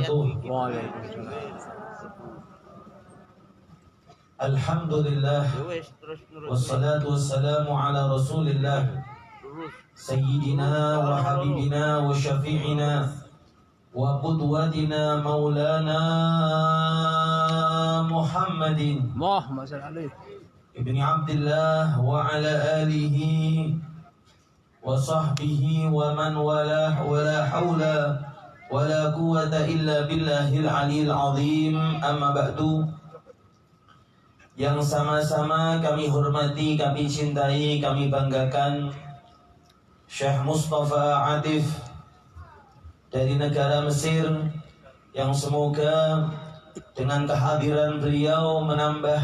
wabarakatuh. Alhamdulillah wassalatu wassalamu ala rasulillah sayyidina wa habibina wa syafi'ina wa qudwatina maulana Muhammadin ibni Abdillah wa ala alihi wa sahbihi wa man walah wa la hawla wa la quwwata illa billahil aliyil azim. Amma ba'du. Yang sama-sama kami hormati, kami cintai, kami banggakan Syekh Mustafa Atif dari negara Mesir, yang semoga dengan kehadiran beliau menambah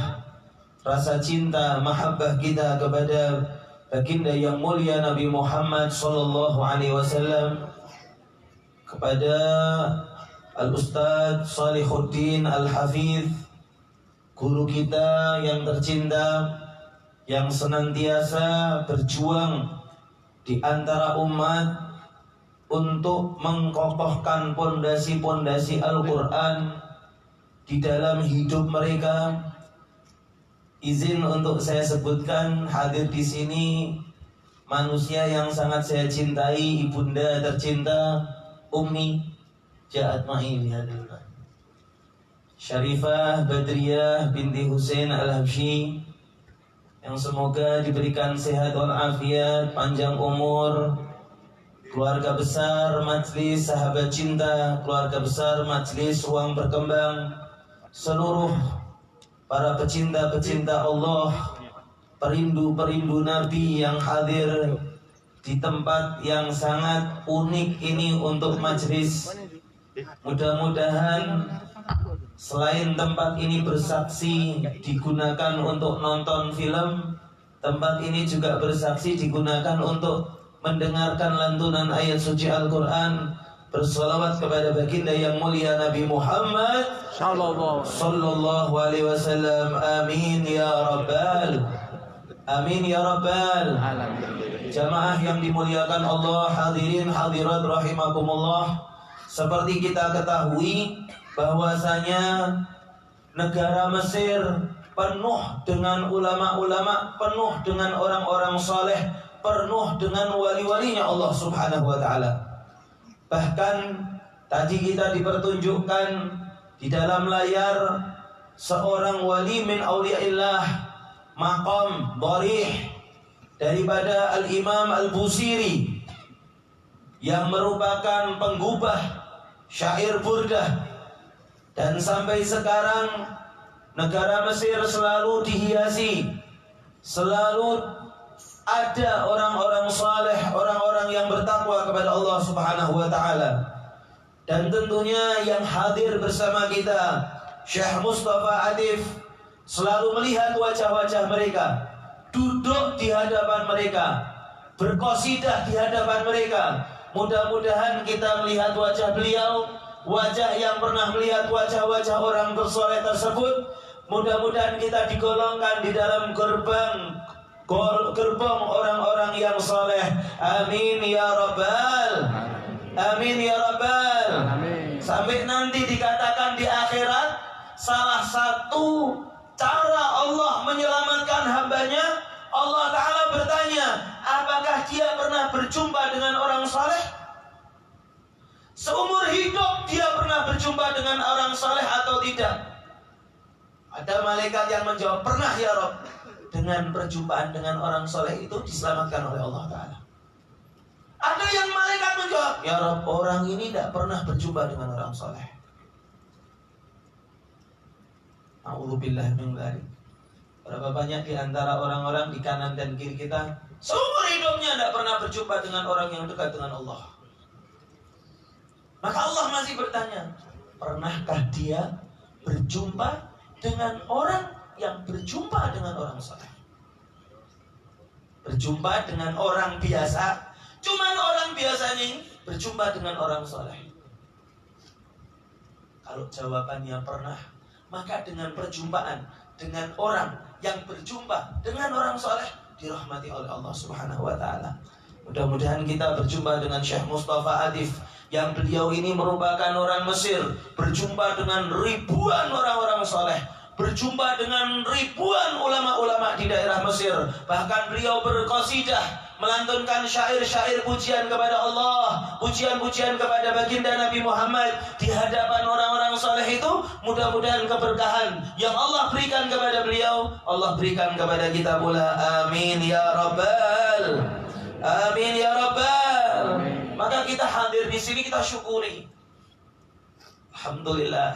rasa cinta, mahabbah kita kepada baginda yang mulia Nabi Muhammad sallallahu alaihi wasallam, kepada Al-Ustadz Shalihuddin Al-Hafidh, guru kita yang tercinta, yang senantiasa berjuang di antara umat untuk mengkokohkan pondasi-pondasi Al-Quran di dalam hidup mereka. Izin untuk saya sebutkan, hadir di sini manusia yang sangat saya cintai, ibunda tercinta Ummi Ja'at Ma'in Syarifah Badriyah binti Husain Al-Habsyi, yang semoga diberikan sehat walafiat, panjang umur, keluarga besar Majelis Sahabat Cinta, keluarga besar Majelis Ruang Berkembang, seluruh para pecinta-pecinta Allah, perindu-perindu Nabi yang hadir di tempat yang sangat unik ini untuk majelis. Mudah-mudahan selain tempat ini bersaksi digunakan untuk nonton film, tempat ini juga bersaksi digunakan untuk mendengarkan lantunan ayat suci Al-Quran, bersolawat kepada baginda yang mulia Nabi Muhammad sallallahu alaihi wasallam. Amin ya rabbal amin ya rabbal alamin. Jamaah yang dimuliakan Allah, hadirin hadirat rahimakumullah, seperti kita ketahui bahwasanya negara Mesir penuh dengan ulama-ulama, penuh dengan orang-orang saleh, penuh dengan wali-walinya Allah Subhanahu wa taala. Bahkan tadi kita dipertunjukkan di dalam layar seorang wali min auliyaillah, maqam dharih daripada Al-Imam Al-Busiri, yang merupakan penggubah syair burdah. Dan sampai sekarang negara Mesir selalu dihiasi, selalu ada orang-orang saleh, orang-orang yang bertakwa kepada Allah Subhanahu wa taala. Dan tentunya yang hadir bersama kita, Syekh Mustafa Atif, selalu melihat wajah-wajah mereka, duduk di hadapan mereka, berqasidah di hadapan mereka. Mudah-mudahan kita melihat wajah beliau, wajah yang pernah melihat wajah-wajah orang bersoleh tersebut. Mudah-mudahan kita digolongkan di dalam gerbang orang-orang yang soleh. Amin ya rabbal amin ya rabbal amin. Sampai nanti dikatakan di akhirat, salah satu cara Allah menyelamatkan hambanya, Allah Ta'ala bertanya, apakah dia pernah berjumpa dengan orang saleh? Seumur hidup dia pernah berjumpa dengan orang saleh atau tidak? Ada malaikat yang menjawab, pernah ya Rabb. Dengan perjumpaan dengan orang saleh itu diselamatkan oleh Allah Ta'ala. Ada yang malaikat menjawab, ya Rabb, orang ini tidak pernah berjumpa dengan orang saleh. A'udzubillah min dzalik. Berapa banyak di antara orang-orang di kanan dan kiri kita seumur hidupnya tidak pernah berjumpa dengan orang yang dekat dengan Allah. Maka Allah masih bertanya, pernahkah dia berjumpa dengan orang yang berjumpa dengan orang saleh? Berjumpa dengan orang biasa, cuman orang biasanya ini berjumpa dengan orang saleh. Kalau jawabannya pernah, maka dengan perjumpaan dengan orang yang berjumpa dengan orang saleh dirahmati oleh Allah Subhanahu wa taala. Mudah-mudahan kita berjumpa dengan Syekh Mustafa Atif yang beliau ini merupakan orang Mesir, berjumpa dengan ribuan orang-orang soleh, berjumpa dengan ribuan ulama-ulama di daerah Mesir. Bahkan beliau berqasidah, melantunkan syair-syair pujian kepada Allah, pujian-pujian kepada baginda Nabi Muhammad di hadapan orang-orang soleh itu. Mudah-mudahan keberkahan yang Allah berikan kepada beliau, Allah berikan kepada kita pula. Amin ya Rabbal, amin ya Rabbal. Maka kita hadir di sini, kita syukuri. Alhamdulillah,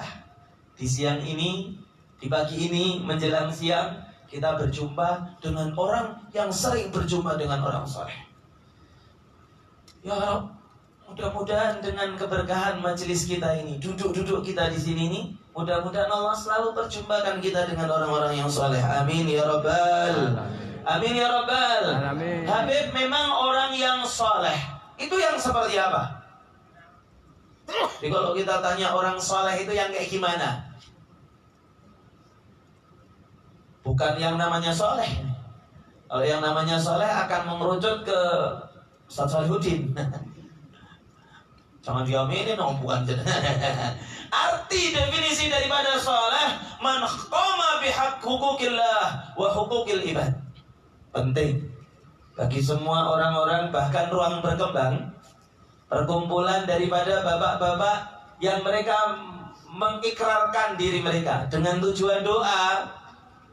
di siang ini, di pagi ini menjelang siang, kita berjumpa dengan orang yang sering berjumpa dengan orang soleh. Ya Rabb, mudah-mudahan dengan keberkahan majelis kita ini, duduk-duduk kita di sini ini, mudah-mudahan Allah selalu perjumpakan kita dengan orang-orang yang soleh. Amin ya Rabbal, amin ya Rabbal. Habib memang orang yang soleh. Itu yang seperti apa? Jadi kalau kita tanya orang soleh itu yang kayak gimana? Bukan yang namanya soleh. Kalau yang namanya soleh akan mengerucut ke Ustaz Solihuddin. Jangan diaminin dong, bukan. Arti definisi daripada soleh, man qama bihaq hukukillah wa hukukil ibad. Penting bagi semua orang-orang, bahkan ruang berkembang, perkumpulan daripada bapak-bapak yang mereka mengikrarkan diri mereka dengan tujuan doa,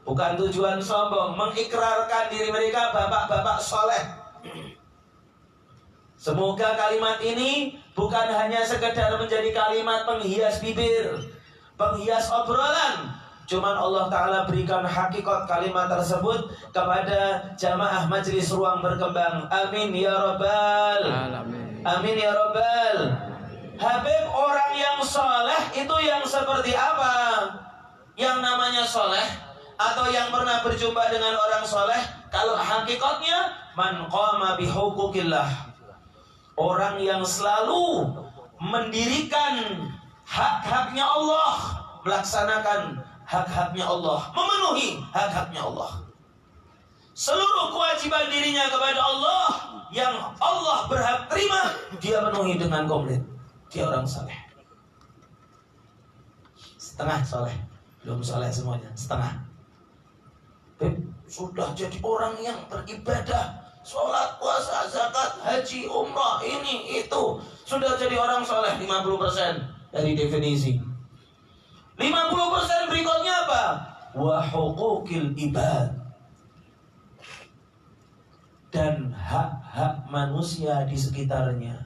bukan tujuan sombong, mengikrarkan diri mereka bapak-bapak soleh. Semoga kalimat ini bukan hanya sekedar menjadi kalimat penghias bibir, penghias obrolan. Cuman Allah Ta'ala berikan hakikat kalimat tersebut kepada jamaah majelis ruang berkembang. Amin ya Rabbal, amin ya Rabbal. Habib, orang yang soleh itu yang seperti apa? Yang namanya soleh atau yang pernah berjumpa dengan orang soleh, kalau hakikatnya man qama bihukukillah, orang yang selalu mendirikan hak-haknya Allah, melaksanakan hak-haknya Allah, memenuhi hak-haknya Allah. Seluruh kewajiban dirinya kepada Allah yang Allah berhak terima, dia penuhi dengan komplit. Dia orang saleh. Setengah saleh, belum saleh semuanya, setengah. Sudah jadi orang yang beribadah, sholat, puasa, zakat, haji, umrah, ini, itu. Sudah jadi orang saleh 50% dari definisi. 50% berikutnya apa? Wa hukukil ibad, dan hak-hak manusia di sekitarnya.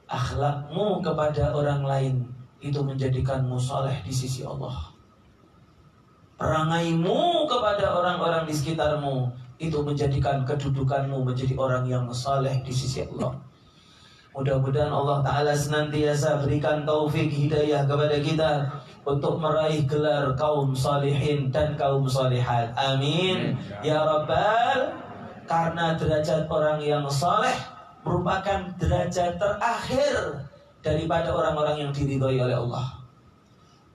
Akhlakmu kepada orang lain itu menjadikanmu saleh di sisi Allah. Perangaimu kepada orang-orang di sekitarmu itu menjadikan kedudukanmu menjadi orang yang saleh di sisi Allah. Mudah-mudahan Allah Ta'ala senantiasa berikan taufik hidayah kepada kita untuk meraih gelar kaum salihin dan kaum salihat. Amin ya Rabbal. Karena derajat orang yang saleh merupakan derajat terakhir daripada orang-orang yang diridhoi oleh Allah.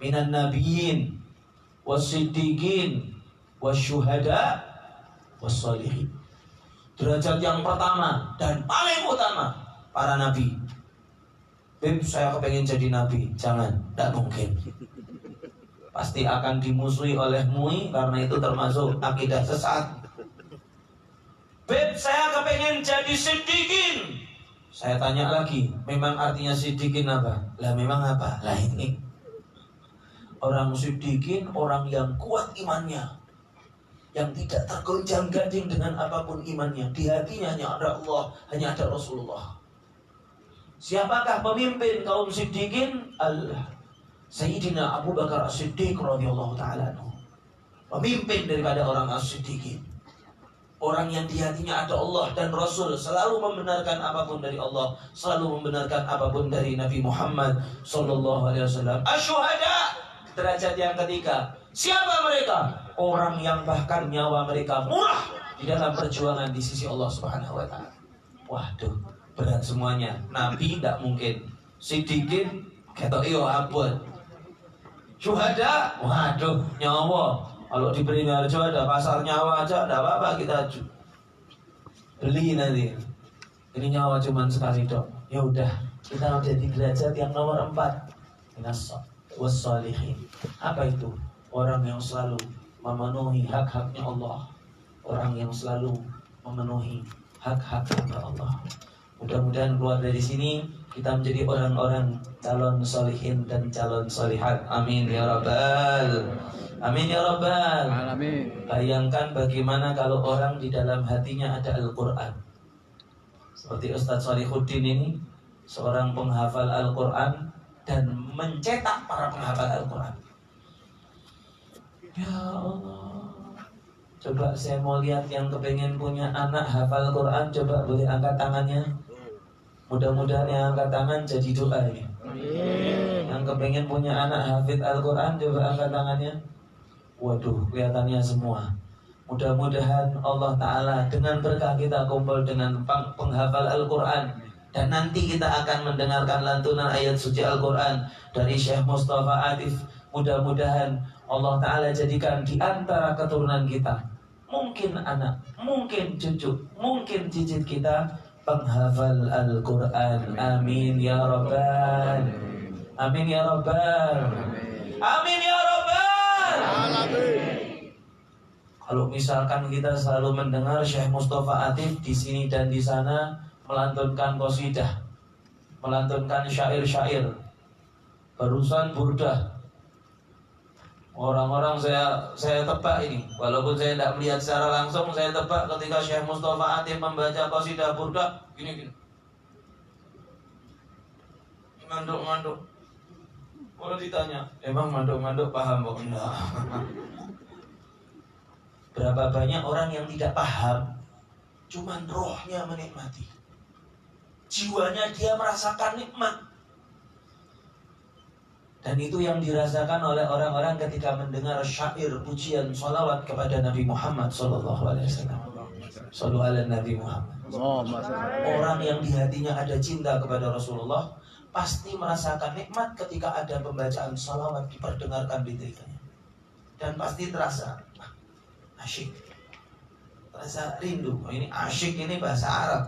Minan nabiyyin wasiddiqin wasyuhada wassalihin. Derajat yang pertama dan paling utama para nabi. Bib, saya kepengen jadi nabi. Jangan, tidak mungkin. Pasti akan dimusuhi oleh MUI karena itu termasuk akidah sesat. Bib, saya kepengen jadi siddiqin. Saya tanya lagi, memang artinya siddiqin apa? Lah memang apa? Lah ini orang siddiqin, orang yang kuat imannya, yang tidak tergoncang-ganjing dengan apapun imannya. Di hatinya hanya ada Allah, hanya ada Rasulullah. Siapakah pemimpin kaum siddiqin? Sayyidina Abu Bakar As-Siddiq radhiyallahu ta'ala anhu. Pemimpin daripada orang As-Siddiqin. Orang yang di hatinya ada Allah dan Rasul, selalu membenarkan apapun dari Allah, selalu membenarkan apapun dari Nabi Muhammad sallallahu alaihi wasallam. Asyuhada, derajat yang ketiga. Siapa mereka? Orang yang bahkan nyawa mereka murah di dalam perjuangan di sisi Allah Subhanahu wa taala. Waduh, berat semuanya. Nabi tidak mungkin. Siddiqin ketok iyo abot. Syuhada, waduh, nyawa. Kalau diberi harga ada pasar nyawa aja, tidak apa-apa kita beli nanti. Ini nyawa cuma sekali dok. Ya udah, Kita menjadi derajat yang nomor 4. Minas wassalihin. Apa itu? Orang yang selalu memenuhi hak-haknya Allah. Orang yang selalu memenuhi hak-hak Allah. Mudah-mudahan keluar dari sini kita menjadi orang-orang calon solihin dan calon solihat. Amin ya rabbal. Amin ya rabbal. Amin. Bayangkan bagaimana kalau orang di dalam hatinya ada Al-Quran. Seperti Ustadz Shalihuddin ini, seorang penghafal Al-Quran dan mencetak para penghafal Al-Quran. Ya Allah. Coba saya mau lihat yang kepengen punya anak hafal Quran, coba boleh angkat tangannya. Mudah-mudahan yang angkat tangan jadi doa ini. Yang kepengen punya anak hafid Al-Quran, coba angkat tangannya. Waduh, kelihatannya semua. Mudah-mudahan Allah Ta'ala dengan berkah kita kumpul dengan penghafal Al-Quran, dan nanti kita akan mendengarkan lantunan ayat suci Al-Quran dari Syekh Mustafa Atif. Mudah-mudahan Allah Ta'ala jadikan di antara keturunan kita, mungkin anak, mungkin cucu, mungkin cicit kita penghafal Al-Quran. Amin ya Rabbal. Amin ya Rabbal. Amin ya Rabbal. Kalau misalkan kita selalu mendengar Syekh Mustafa Atif di sini dan di sana melantunkan qasidah, melantunkan syair-syair, barusan burdah. Orang-orang saya tebak ini, walaupun saya tidak melihat secara langsung, saya tebak ketika Syekh Mustafa Atif membaca qasidah burdah, gini-gini. Manduk-manduk. Kalau ditanya, emang manduk-manduk paham kok? Enggak. Berapa banyak orang yang tidak paham, cuman rohnya menikmati, jiwanya dia merasakan nikmat. Dan itu yang dirasakan oleh orang-orang ketika mendengar syair pujian salawat kepada Nabi Muhammad SAW. Sallu ala Nabi Muhammad. Orang yang di hatinya ada cinta kepada Rasulullah pasti merasakan nikmat ketika ada pembacaan salawat diperdengarkan di telinganya, dan pasti terasa asyik, terasa rindu. Ini asyik, ini bahasa Arab,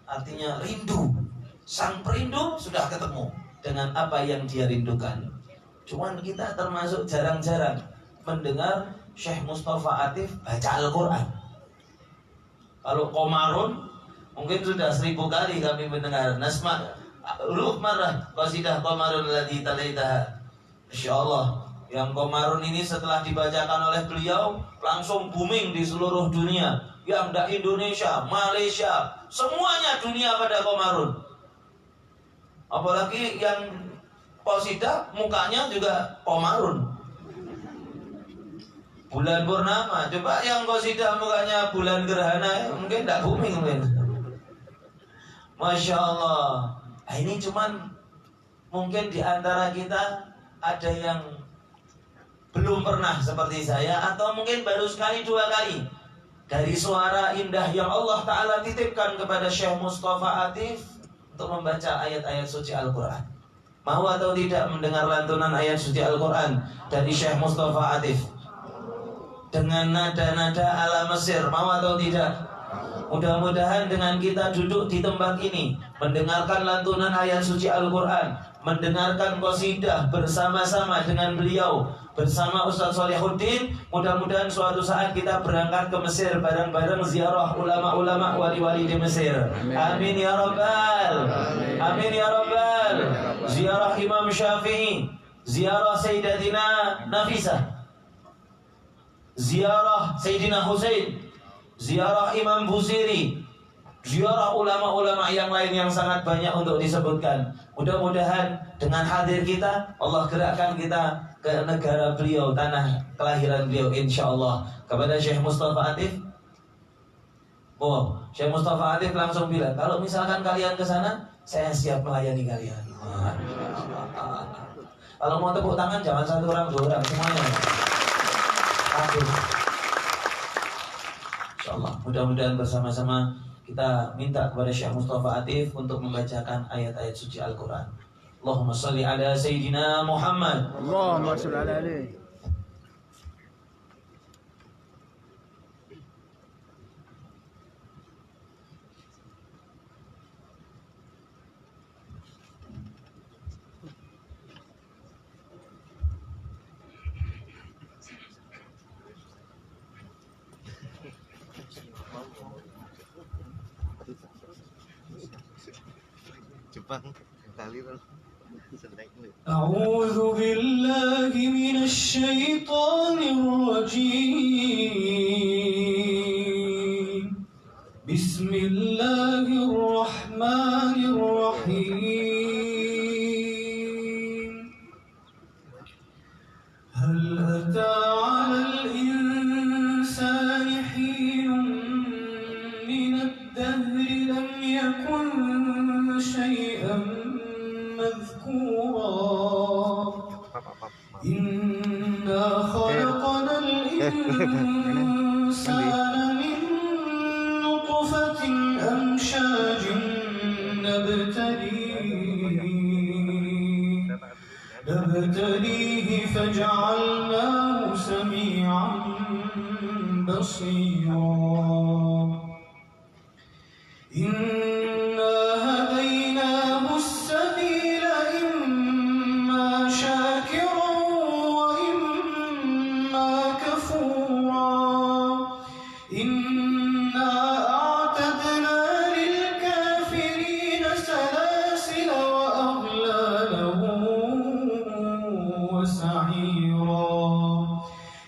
artinya rindu. Sang perindu sudah ketemu dengan apa yang dia rindukan. Cuman kita termasuk jarang-jarang mendengar Syekh Mustafa Atif baca Al-Quran. Kalau Qomarun mungkin sudah 1000 kali kami mendengar. Nasma Ruh marah qasidah Qomarun ladzi talaitaha. Insyaallah yang Qomarun ini setelah dibacakan oleh beliau langsung booming di seluruh dunia. Yang tidak Indonesia, Malaysia, semuanya dunia pada Qomarun. Apalagi yang qasidah mukanya juga Qomarun. Bulan purnama, coba yang qasidah mukanya bulan gerhana, mungkin tidak booming mungkin. Masya Allah. Nah, ini cuman mungkin di antara kita ada yang belum pernah seperti saya, atau mungkin baru sekali 2 kali dari suara indah yang Allah Ta'ala titipkan kepada Syekh Mustafa Atif untuk membaca ayat-ayat suci Al-Quran. Mau atau tidak mendengar lantunan ayat suci Al-Quran dari Syekh Mustafa Atif dengan nada-nada ala Mesir, mau atau tidak? Mudah-mudahan dengan kita duduk di tempat ini mendengarkan lantunan ayat suci Al-Quran, mendengarkan qasidah bersama-sama dengan beliau, bersama Ustadz Shalihuddin, mudah-mudahan suatu saat kita berangkat ke Mesir bareng-bareng ziarah ulama-ulama wali-wali di Mesir. Amin ya Rabbal. Amin ya Rabbal. Ziarah Imam Syafi'i, ziarah Sayyidatina Nafisah, ziarah Sayyidina Husain, ziarah Imam Busiri, ziarah ulama-ulama yang lain yang sangat banyak untuk disebutkan. Mudah-mudahan dengan hadir kita, Allah gerakkan kita ke negara beliau, tanah kelahiran beliau, insyaallah. Kepada Syekh Mustafa Atif, Syekh Mustafa Atif langsung bilang, kalau misalkan kalian ke sana, saya siap melayani kalian. Kalau mau tepuk tangan jangan 1 orang 2 orang, semuanya. Aduh. InsyaAllah, mudah-mudahan bersama-sama kita minta kepada Syekh Mustafa Atif untuk membacakan ayat-ayat suci Al-Quran. Allahumma salli ala Sayyidina Muhammad. Allahumma salli ala alihi. أعوذ بالله من الشيطان الرجيم بسم الله الرحمن الرحيم هل أتى على الإنسان حين من الدهر لم يكن شيئا مذكورا إنا خلقنا الإنسان من نطفة أمشاج نبتليه فجعلناه سميعا بصيرا إنا هديناه السبيل إما شاكرا وإما كفورا إنا أعتدنا للكافرين سلاسل وأغلالا وسعيرا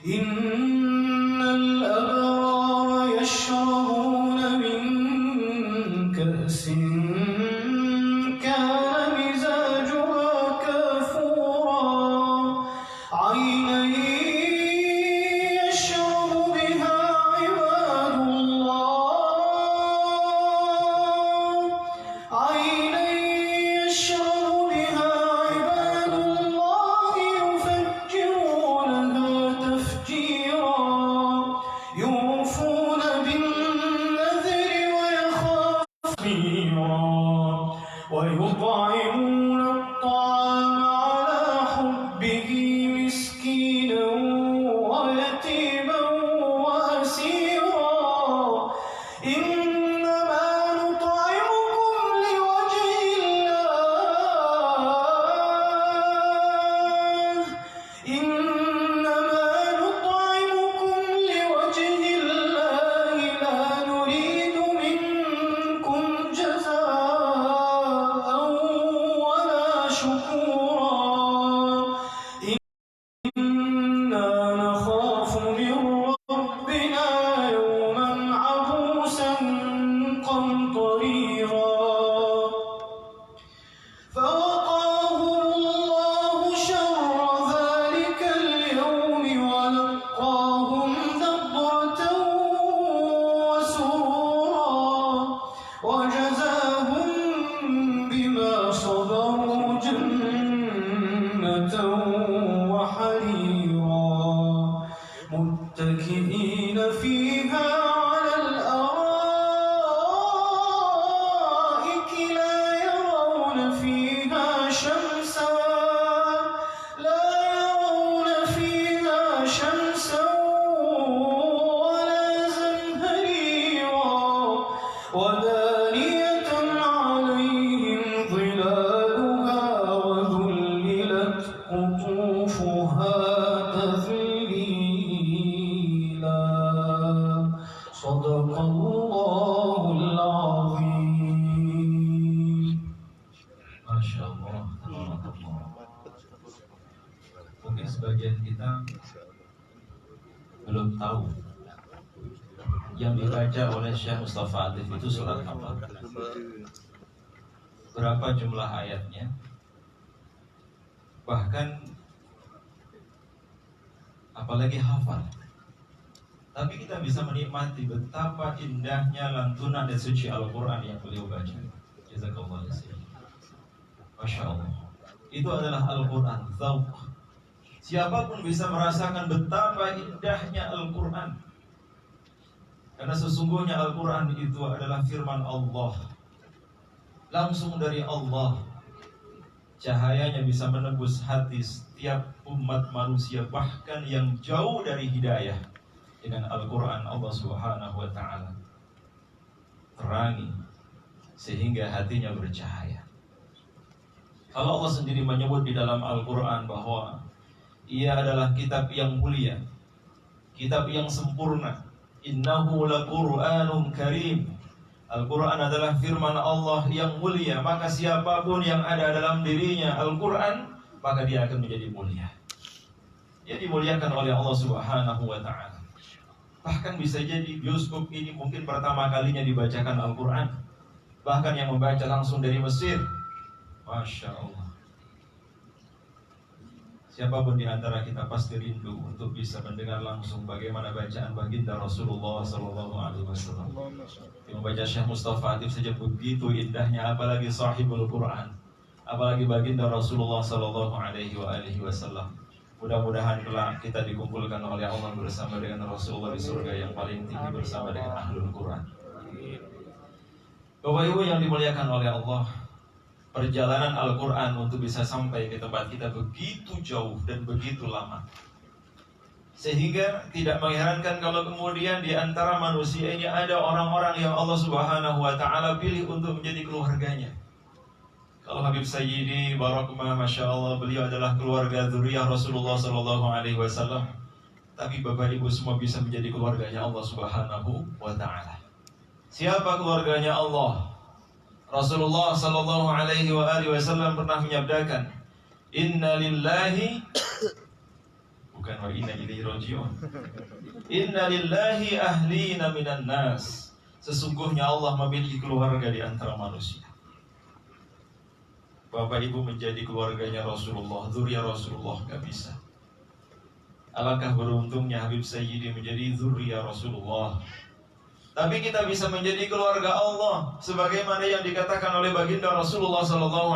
إن الأبرار يشربون من كأس كان مزاجها كافورا عينا يشرب بها عباد الله عينا يشرب بها عباد الله يفجرونها تفجيرا يوفون بالنذر ويطعمون الطعام على حبه مسكينا ويتيما وأسيرا إنما نطعمكم لوجه الله إنما نطعمكم لوجه الله لا نريد منكم جزاء ولا شكورا إنا نخاف من ربنا يوما عبوسا قمطريرا فوقاهم الله شر ذلك اليوم ولقاهم نضرة وسرورا وجزاهم بما صبروا جنة وحريرا متكئين فيها على الأرائك لا يرون فيها شمسا ولا زمهريرا ودانية عليهم ظلالها وذللت قطوفها تذليلا صدق الله العظيم. Masya Allah, mungkin sebagian kita belum tahu yang dibaca oleh Syekh Mustafa Atif itu surat apa, berapa jumlah ayatnya, bahkan apalagi hafal. Tapi kita bisa menikmati betapa indahnya lantunan dan suci Al-Quran yang beliau baca. Jazakallah khairan. Masya Allah, itu adalah Al-Quran, dzauq. Siapapun bisa merasakan betapa indahnya Al-Quran, karena sesungguhnya Al-Quran itu adalah firman Allah, langsung dari Allah. Cahayanya bisa menembus hati setiap umat manusia, bahkan yang jauh dari hidayah. Dengan Al-Quran Allah Subhanahu wa ta'ala terangi sehingga hatinya bercahaya. Kalau Allah sendiri menyebut di dalam Al-Quran bahwa ia adalah kitab yang mulia, kitab yang sempurna, innahu laqur'anun karim, Al-Quran adalah firman Allah yang mulia, maka siapapun yang ada dalam dirinya Al-Quran, maka dia akan menjadi mulia. Dia dimuliakan oleh Allah Subhanahu wa Ta'ala. Bahkan bisa jadi bioskop ini mungkin pertama kalinya dibacakan Al-Quran. Bahkan yang membaca langsung dari Mesir. Masya Allah. Siapapun di antara kita pasti rindu untuk bisa mendengar langsung bagaimana bacaan baginda Rasulullah SAW. Yang membaca Syekh Mustafa Atif saja begitu indahnya, apalagi sahibul Quran, apalagi baginda Rasulullah SAW. Mudah-mudahan kelak kita dikumpulkan oleh Allah bersama dengan Rasulullah di surga yang paling tinggi bersama dengan Ahlul Quran. Bapak Ibu yang dimuliakan oleh Allah, perjalanan Al-Quran untuk bisa sampai ke tempat kita begitu jauh dan begitu lama, sehingga tidak mengherankan kalau kemudian di antara manusia ini ada orang-orang yang Allah Subhanahu wa Ta'ala pilih untuk menjadi keluarganya. Kalau Habib Sayyidi Barakumah, Masya Allah, beliau adalah keluarga dzurriyyah Rasulullah SAW. Tapi Bapak Ibu semua bisa menjadi keluarganya Allah Subhanahu wa Ta'ala. Siapa keluarganya Allah? Rasulullah SAW pernah menyabdakan, Inna lillahi, bukan wa inna ilaihi raji'un, Inna lillahi ahlina minan nas. Sesungguhnya Allah memiliki keluarga di antara manusia. Bapak Ibu menjadi keluarganya Rasulullah, dzurriyyah Rasulullah, gak bisa. Alangkah beruntungnya Habib Sayyidi menjadi dzurriyyah Rasulullah. Tapi kita bisa menjadi keluarga Allah sebagaimana yang dikatakan oleh baginda Rasulullah SAW.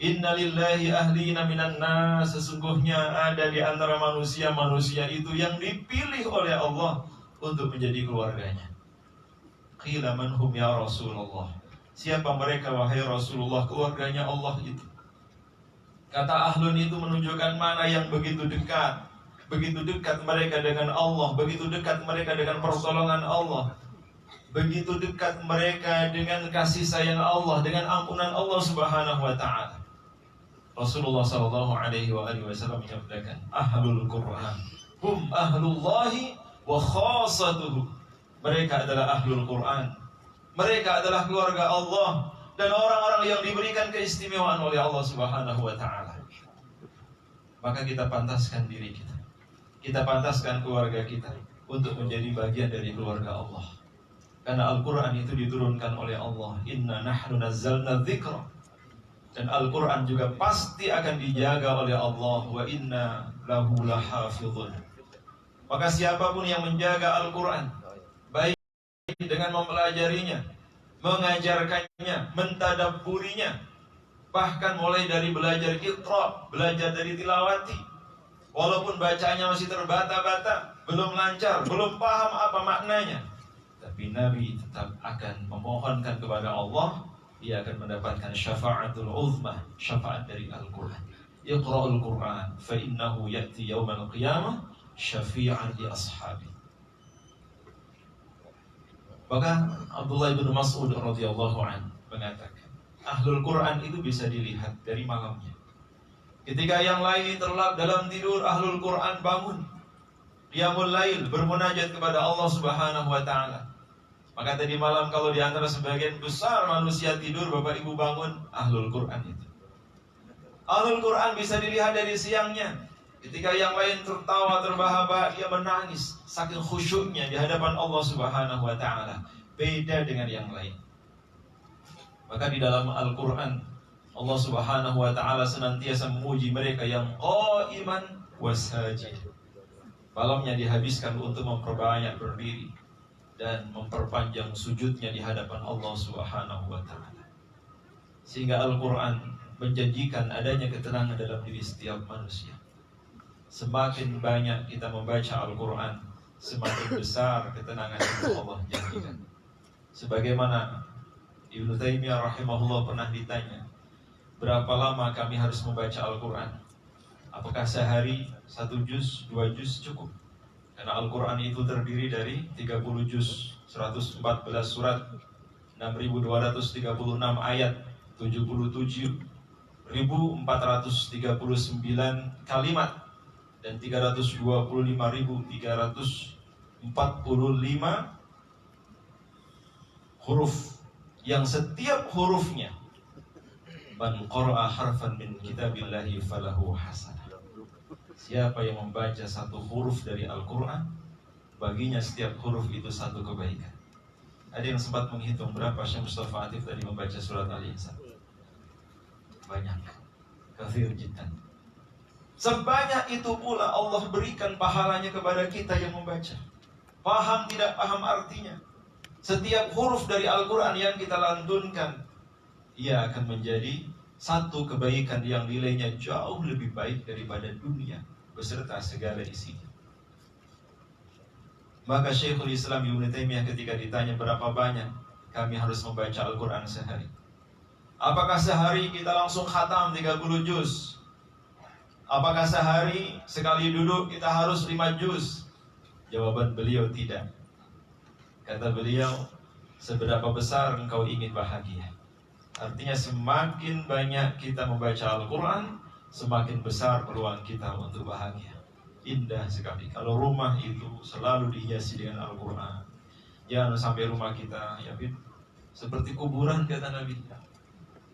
Inna lillahi ahlina minan nas. Sesungguhnya ada di antara manusia itu yang dipilih oleh Allah untuk menjadi keluarganya. Qila man hum ya Rasulullah. Siapa mereka wahai Rasulullah? Keluarganya Allah itu. Kata ahlun itu menunjukkan mana yang begitu dekat. Begitu dekat mereka dengan Allah, begitu dekat mereka dengan pertolongan Allah, begitu dekat mereka dengan kasih sayang Allah, dengan ampunan Allah Subhanahu wa Ta'ala. Rasulullah SAW menyabdakan, Ahlul Quran hum ahlullahi wa khasatuhu. Mereka adalah ahlul Quran, mereka adalah keluarga Allah dan orang-orang yang diberikan keistimewaan oleh Allah Subhanahu wa Ta'ala. Maka kita pantaskan diri kita, kita pantaskan keluarga kita untuk menjadi bagian dari keluarga Allah. Karena Al-Quran itu diturunkan oleh Allah. Inna nahnu nazzalna dzikra. Dan Al-Quran juga pasti akan dijaga oleh Allah. Wa inna lahu lahafidhun. Maka siapapun yang menjaga Al-Quran, baik dengan mempelajarinya, mengajarkannya, mentadabburinya, bahkan mulai dari belajar iqra, belajar dari tilawati, walaupun bacanya masih terbata-bata, belum lancar, belum paham apa maknanya, tapi Nabi tetap akan memohonkan kepada Allah, dia akan mendapatkan syafa'atul uzmah, syafaat dari Al-Quran. Iqra'ul Quran fa innahu ya'ti yawmal qiyamah syafi'an li ashabi. Maka Abdullah bin Mas'ud radhiyallahu anhu mengatakan, Ahlul Quran itu bisa dilihat dari malamnya. Ketika yang lain terlelap dalam tidur, Ahlul Quran bangun qiyamul lail, bermunajat kepada Allah Subhanahu wa Ta'ala. Maka tadi malam kalau di antara sebagian besar manusia tidur, Bapak Ibu bangun, Ahlul Quran itu. Ahlul Quran bisa dilihat dari siangnya. Ketika yang lain tertawa, terbahak-bahak, ia menangis saking khusyuknya di hadapan Allah Subhanahu wa Ta'ala. Beda dengan yang lain. Maka di dalam Al-Quran, Allah Subhanahu wa Ta'ala senantiasa memuji mereka yang qaiman wasajid. Malamnya dihabiskan untuk memperbanyak berdiri dan memperpanjang sujudnya di hadapan Allah Subhanahu wa Ta'ala. Sehingga Al-Quran menjanjikan adanya ketenangan dalam diri setiap manusia. Semakin banyak kita membaca Al-Quran, semakin besar ketenangan yang Allah janjikan. Sebagaimana Ibnu Taimiyah rahimahullah pernah ditanya, berapa lama kami harus membaca Al-Quran? Apakah sehari 1 juz, 2 juz cukup? Karena Al-Quran itu terdiri dari 30 juz, 114 surat, 6.236 ayat, 77.439 kalimat, dan 325.345 huruf yang setiap hurufnya man qara'a harfan min kitabillahi falahu hasanah. Siapa yang membaca satu huruf dari Al-Quran, baginya setiap huruf itu satu kebaikan. Ada yang sempat menghitung berapa Syekh Mustafa Atif tadi membaca surat Al-Insan? Banyak, kathir jiddan. Sebanyak itu pula Allah berikan pahalanya kepada kita yang membaca. Paham tidak paham artinya, setiap huruf dari Al-Quran yang kita lantunkan, ia akan menjadi satu kebaikan yang nilainya jauh lebih baik daripada dunia beserta segala isinya. Maka Syekhul Islam Ibnu Taimiyah ketika ditanya berapa banyak kami harus membaca Al-Quran sehari, apakah sehari kita langsung khatam 30 juz? Apakah sehari sekali duduk kita harus 5 juz? Jawaban beliau tidak. Kata beliau, seberapa besar engkau ingin bahagia. Artinya semakin banyak kita membaca Al-Quran, semakin besar peluang kita untuk bahagia. Indah sekali kalau rumah itu selalu dihiasi dengan Al-Quran. Jangan sampai rumah kita ya seperti kuburan, kata Nabi.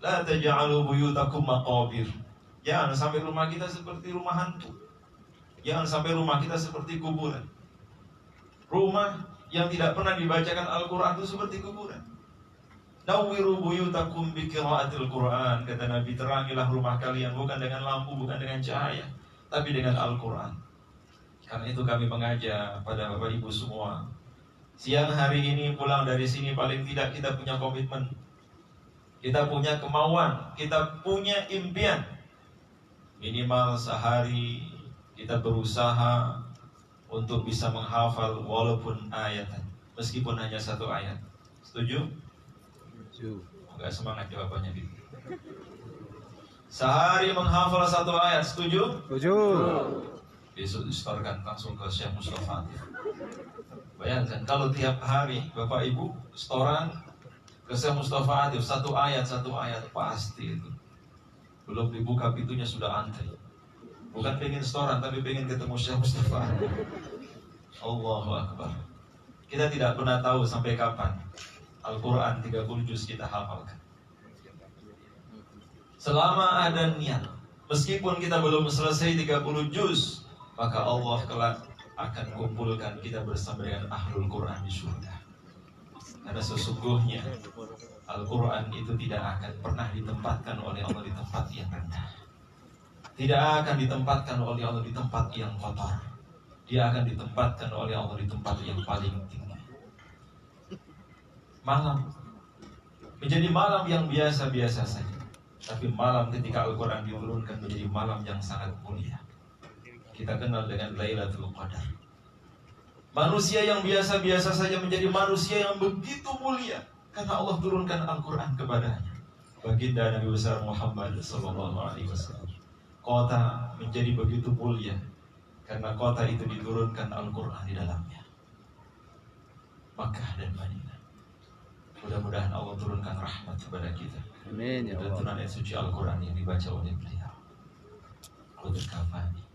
La taj'alu buyutakum maqabir. Jangan sampai rumah kita seperti rumah hantu. Jangan sampai rumah kita seperti kuburan. Rumah yang tidak pernah dibacakan Al-Quran itu seperti kuburan. Nawwiru buyutakum biqiraatil Quran, kata Nabi, terangilah rumah kalian bukan dengan lampu, bukan dengan cahaya, tapi dengan Al-Quran. Karena itu kami mengajak pada Bapak Ibu semua, siang hari ini pulang dari sini paling tidak kita punya komitmen, kita punya kemauan, kita punya impian. Minimal sehari kita berusaha untuk bisa menghafal walaupun ayatan, meskipun hanya 1 ayat. Setuju? Enggak semangat jawabannya gitu. Sehari menghafal 1 ayat, setuju? Setuju. Besok distorkan langsung ke Syekh Mustafa. Bayangkan kalau tiap hari Bapak Ibu setoran ke Syekh Mustafa Atif 1 ayat pasti itu. Belum dibuka pintunya sudah antri. Bukan pengen setoran tapi pengen ketemu Syekh Mustafa. Allahu Akbar. Kita tidak pernah tahu sampai kapan Al-Quran 30 juz kita hafalkan. Selama ada niat, meskipun kita belum selesai 30 juz, maka Allah kelak akan kumpulkan kita bersama dengan Ahlul Quran di surga. Karena sesungguhnya Al-Quran itu tidak akan pernah ditempatkan oleh Allah di tempat yang rendah. Tidak akan ditempatkan oleh Allah di tempat yang kotor. Dia akan ditempatkan oleh Allah di tempat yang paling tinggi. Malam menjadi malam yang biasa-biasa saja, tapi malam ketika Al-Quran diturunkan menjadi malam yang sangat mulia. Kita kenal dengan Lailatul Qadar. Manusia yang biasa-biasa saja menjadi manusia yang begitu mulia karena Allah turunkan Al-Quran kepadanya. Baginda Nabi besar Muhammad SAW. Kota menjadi begitu mulia karena kota itu diturunkan Al-Quran di dalamnya. Makkah dan Madinah. Mudah-mudahan Allah turunkan rahmat kepada kita. Amin ya Dan Allah. turun ayat suci Al-Quran yang dibaca oleh beliau. Qul kafani.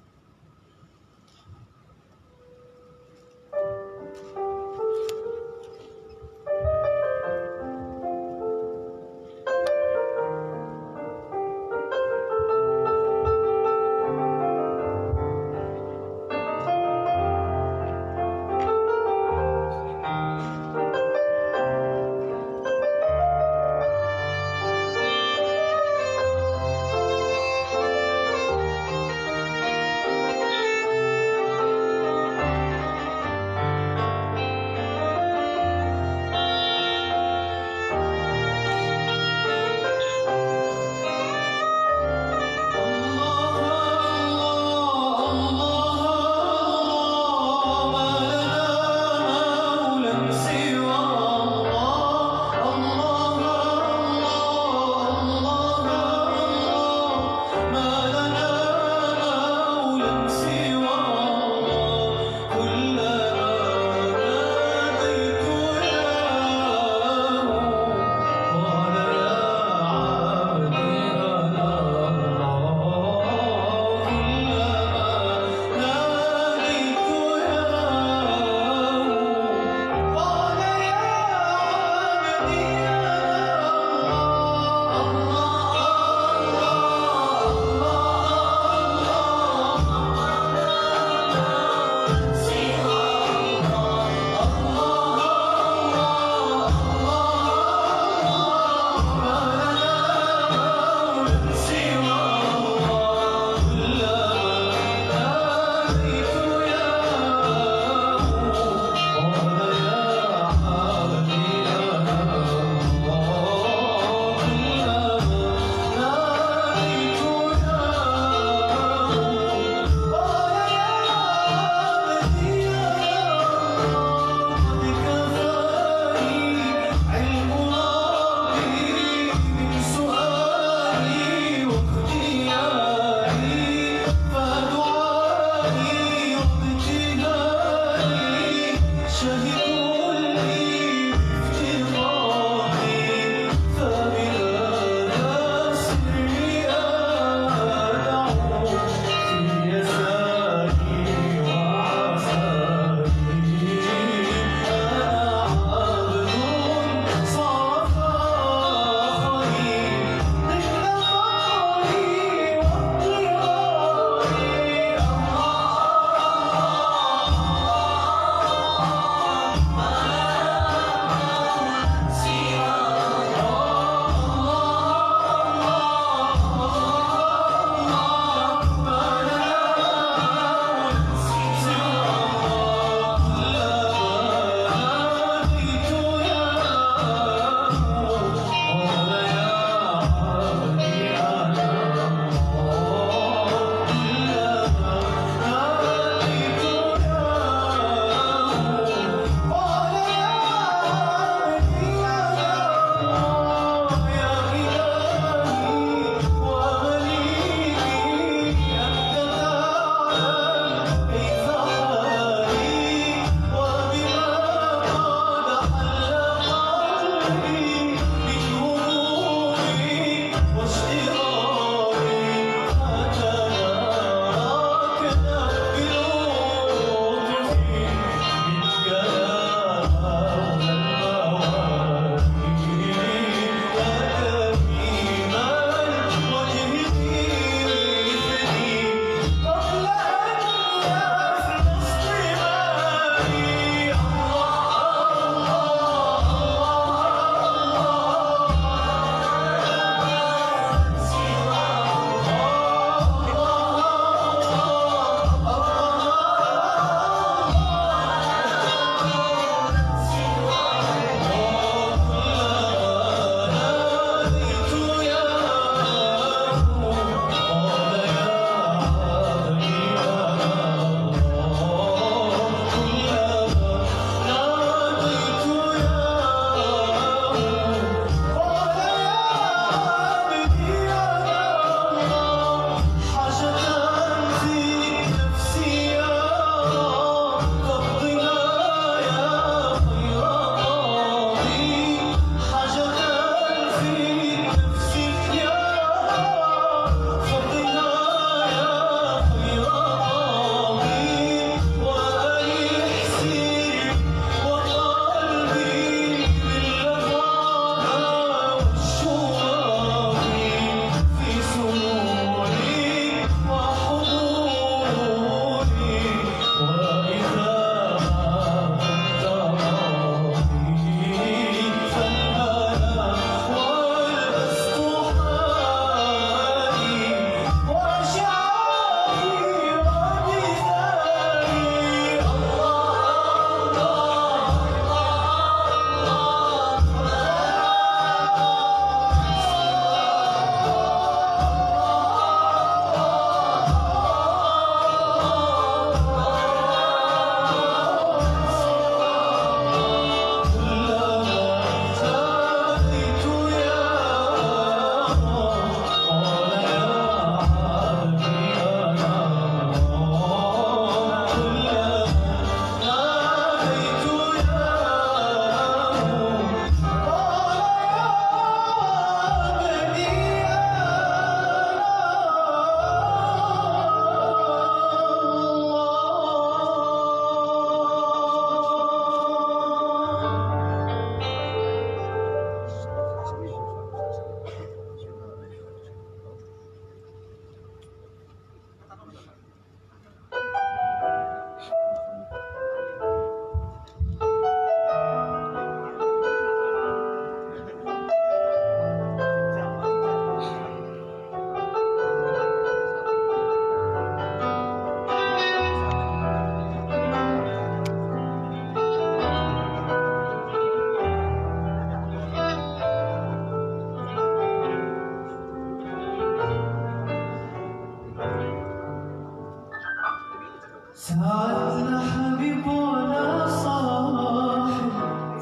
ساعتنا حبيب ولا صاحب،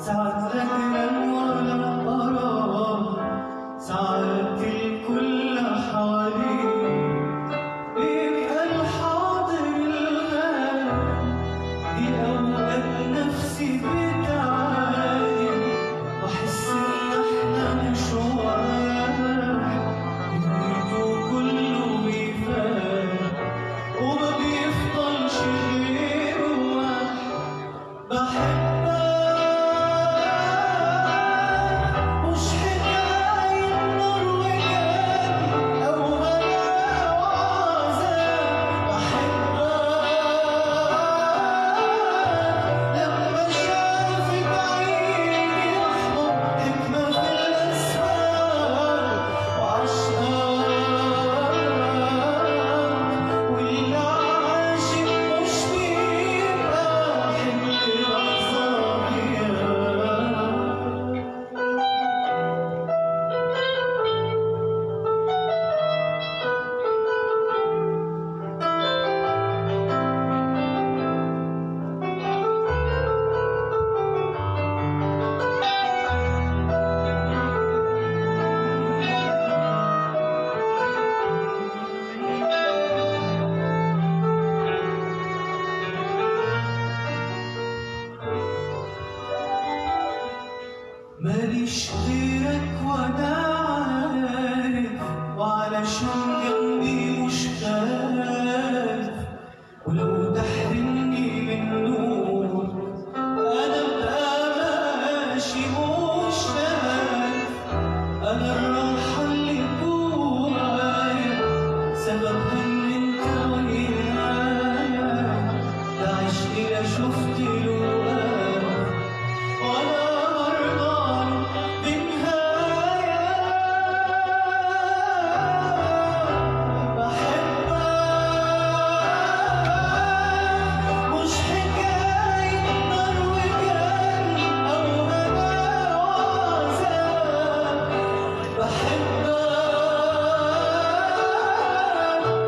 ساعات لك ولا قرار، ساعات الكل حواليك بيبقى الحاضر الغالي، دي أوقات نفسي بتعاني وأحس إن إحنا مش واحد، بيته كله بيفارق وما بيفضلش غير واحد. بحبك مش حكاية نار وجنة أو هنا وعذاب، بحبك لما شافت عيني رحمة حكمة في الأسماء وعشقاك، واللي عاشق مش بيبقى حمل لحظة ماليش غيرك وانا عارف، وعلشان جنبي مش خايف، ولو تحرمني من نور انا ابقى ماشي مش خايف. انا الراحة اللي جوايا سببها ان انت ويايا، ده عشقي لا شفت له ولا هرضى بنهاية. بحبك مش حكاية نار وجنة أو هنا وعذاب، بحبك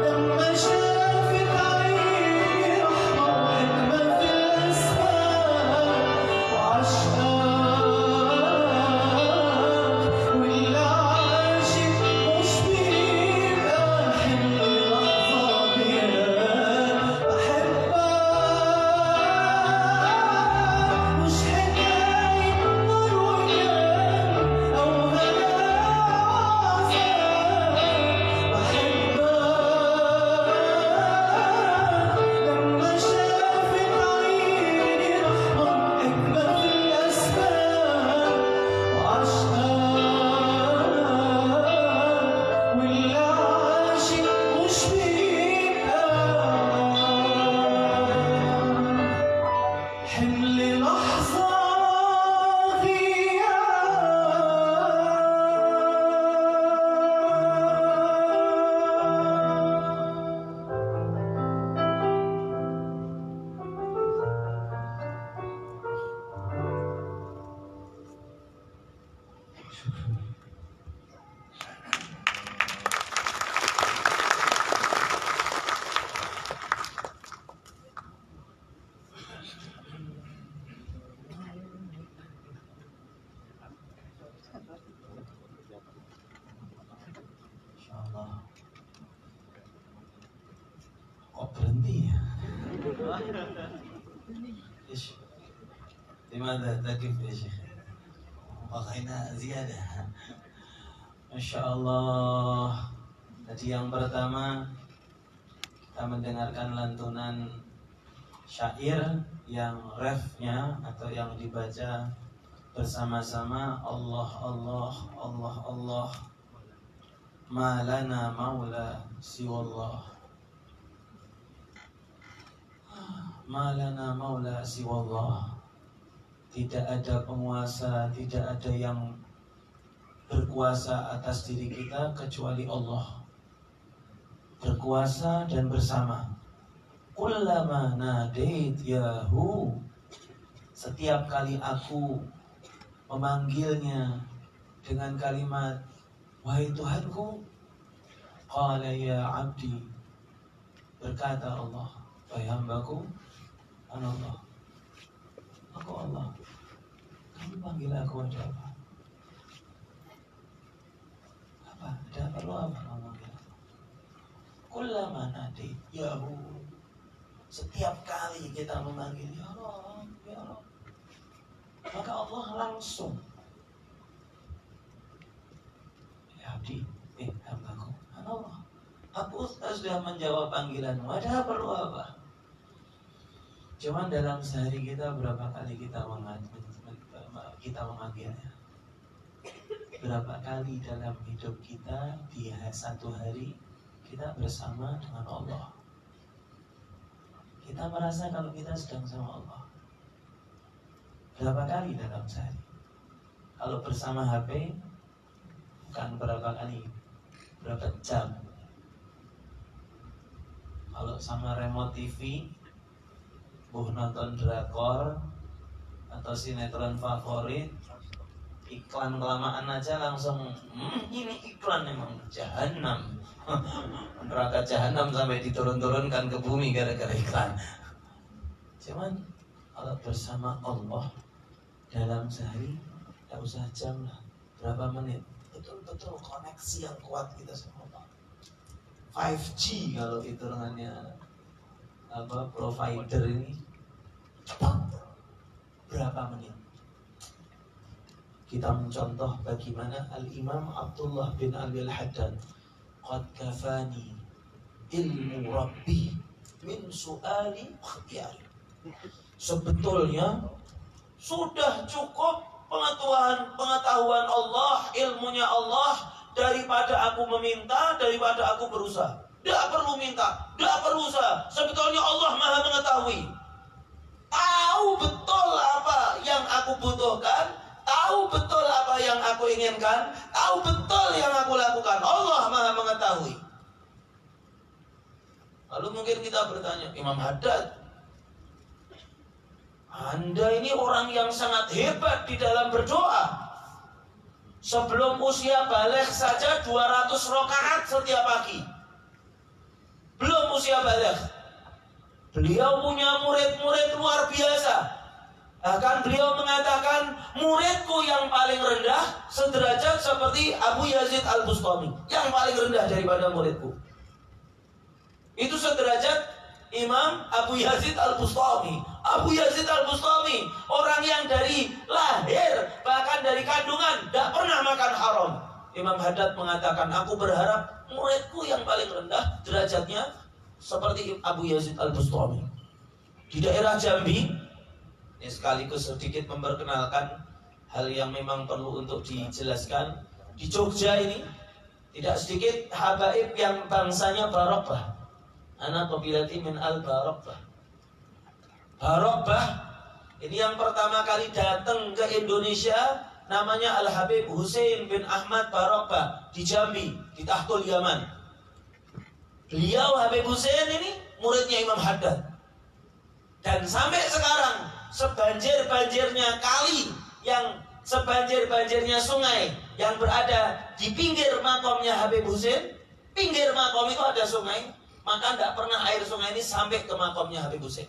لما شافت عيني رحمة وحكمة في الأسماء وعشقاك، واللي عاشق مش بيبقى حمل لحظة غياب. بحبك مش حكاية نار وجنة أو هنا وعذاب، بحبك لما شافت عيني رحمة حكمة في الأسماء وعشقاك، واللي عاشق مش بيبقى حمل لحظة Insyaallah. Kok berhenti ya? إيش؟ لماذا تقف يا شيخ؟ بقينا زيادة. Masya Allah. Tadi yang pertama kita mendengarkan lantunan syair yang refnya atau yang dibaca bersama-sama. Allah Allah Allah Allah, ma lana maula siwallah, ma lana maula siwallah. Tidak ada penguasa, tidak ada yang berkuasa atas diri kita kecuali Allah. Berkuasa dan bersama. Kullama nadait yahu, setiap kali aku memanggilnya dengan kalimat wahai Tuhanku, qala ya abdi, berkata Allah, Wahai hambaku, Allah, aku Allah. Kamu panggil aku ada apa? Apa? Ada perlu apa kamu panggil aku? Kullama nadi, ya Hu. Setiap kali kita memanggil ya Allah, ya Allah, maka Allah langsung, ya Abdi, hambaku, Allah, aku sudah menjawab panggilanmu. Ada perlu apa? Cuman dalam sehari kita berapa kali kita memanggilnya? Berapa kali dalam hidup kita di satu hari kita bersama dengan Allah? Kita merasa kalau kita sedang sama Allah. Berapa kali dalam sehari? Kalau bersama HP, bukan berapa kali, berapa jam. Kalau sama remote TV, nonton drakor atau sinetron favorit, iklan kelamaan aja langsung ini iklan memang jahanam. Neraka jahanam sampai diturun-turunkan ke bumi gara-gara iklan. Cuman kalau bersama Allah dalam sehari, tak usah jam lah, berapa menit, betul-betul koneksi yang kuat kita sama Allah. 5G kalau hitungannya provider ini cepat, berapa menit. Kita mencontoh bagaimana Al-Imam Abdullah bin Ali Al-Haddad, qad kafani ilmu Rabbi min su'ali ikhtiyari. Sebetulnya sudah cukup pengetahuan Allah, ilmunya Allah, daripada aku meminta, daripada aku berusaha. Tidak perlu minta, tidak perlu usaha. Sebetulnya Allah Maha mengetahui. Tahu betul apa yang aku butuhkan, tahu betul apa yang aku inginkan, tahu betul yang aku lakukan. Allah Maha mengetahui. Lalu mungkin kita bertanya, Imam Haddad, Anda ini orang yang sangat hebat di dalam berdoa. Sebelum usia balik saja 200 rakaat setiap pagi. Belum usia balik. Beliau punya murid-murid luar biasa. Bahkan beliau mengatakan, muridku yang paling rendah sederajat seperti Abu Yazid Al-Bustami, yang paling rendah daripada muridku. Itu sederajat Imam Abu Yazid Al-Bustami. Abu Yazid Al-Bustami, orang yang dari lahir, bahkan dari kandungan, tidak pernah makan haram. Imam Haddad mengatakan, aku berharap muridku yang paling rendah derajatnya seperti Abu Yazid Al-Bustami. Di daerah Jambi, ini sekaligus sedikit memperkenalkan hal yang memang perlu untuk dijelaskan. Di Jogja ini, tidak sedikit habaib yang bangsanya Barokbah. Anak qabilati min al-Barokbah. Barokbah ini yang pertama kali datang ke Indonesia, namanya Al-Habib Husain bin Ahmad Barokbah di Jambi, di Tahtul Yaman. Beliau Habib Husain ini muridnya Imam Haddad. Dan sampai sekarang sebanjir-banjirnya kali, yang sebanjir-banjirnya sungai yang berada di pinggir makomnya Habib Husain, pinggir makom itu ada sungai, maka tidak pernah air sungai ini sampai ke makomnya Habib Husain.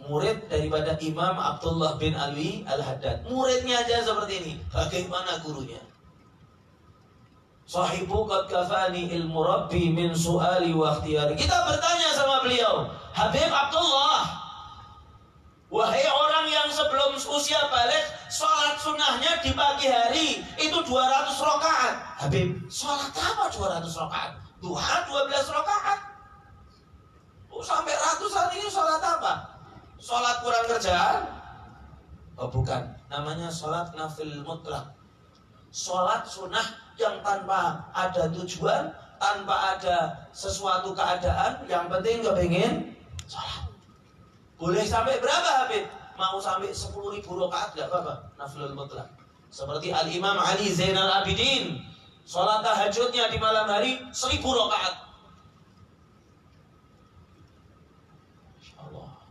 Murid daripada Imam Abdullah bin Ali Al-Haddad. Muridnya aja seperti ini. Bagaimana gurunya? Sahibu qad kafani ilmu Rabbi min su'ali wa ikhtiyari. Kita bertanya sama beliau, Habib Abdullah, wahai orang yang sebelum usia balik, sholat sunnahnya di pagi hari itu 200 rakaat. Habib, sholat apa 200 rakaat? Duha 12 rakaat. Sampai ratusan ini sholat apa? Sholat kurang kerjaan? Oh bukan, namanya sholat nafil mutlak. Sholat sunnah yang tanpa ada tujuan, tanpa ada sesuatu keadaan, yang penting kepingin sholat. Boleh sampai berapa Habib? Mau sampai 10.000 rakaat gak apa-apa, nafilul mutlak. Seperti Al-Imam Ali Zainal Abidin, sholat tahajudnya di malam hari 1000 rakaat.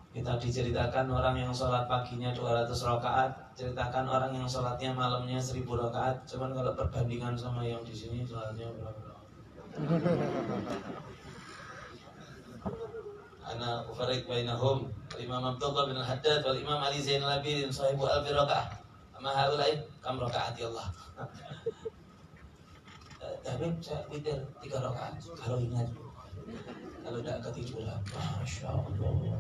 Kita diceritakan orang yang sholat paginya 200 rakaat, ceritakan orang yang sholatnya malamnya 1000 rakaat. Cuman kalau perbandingan sama yang di sini sholatnya berapa? ana ufarriq bainahum Imam Abdullah bin Al-Haddad wal Imam Ali Zainal Abidin sahibu alfi rakaah amma haulai kam rakaat ya Allah. Tapi saya witir 3 rakaat kalau ingat, kalau tidak ketiduran. Masya Allah.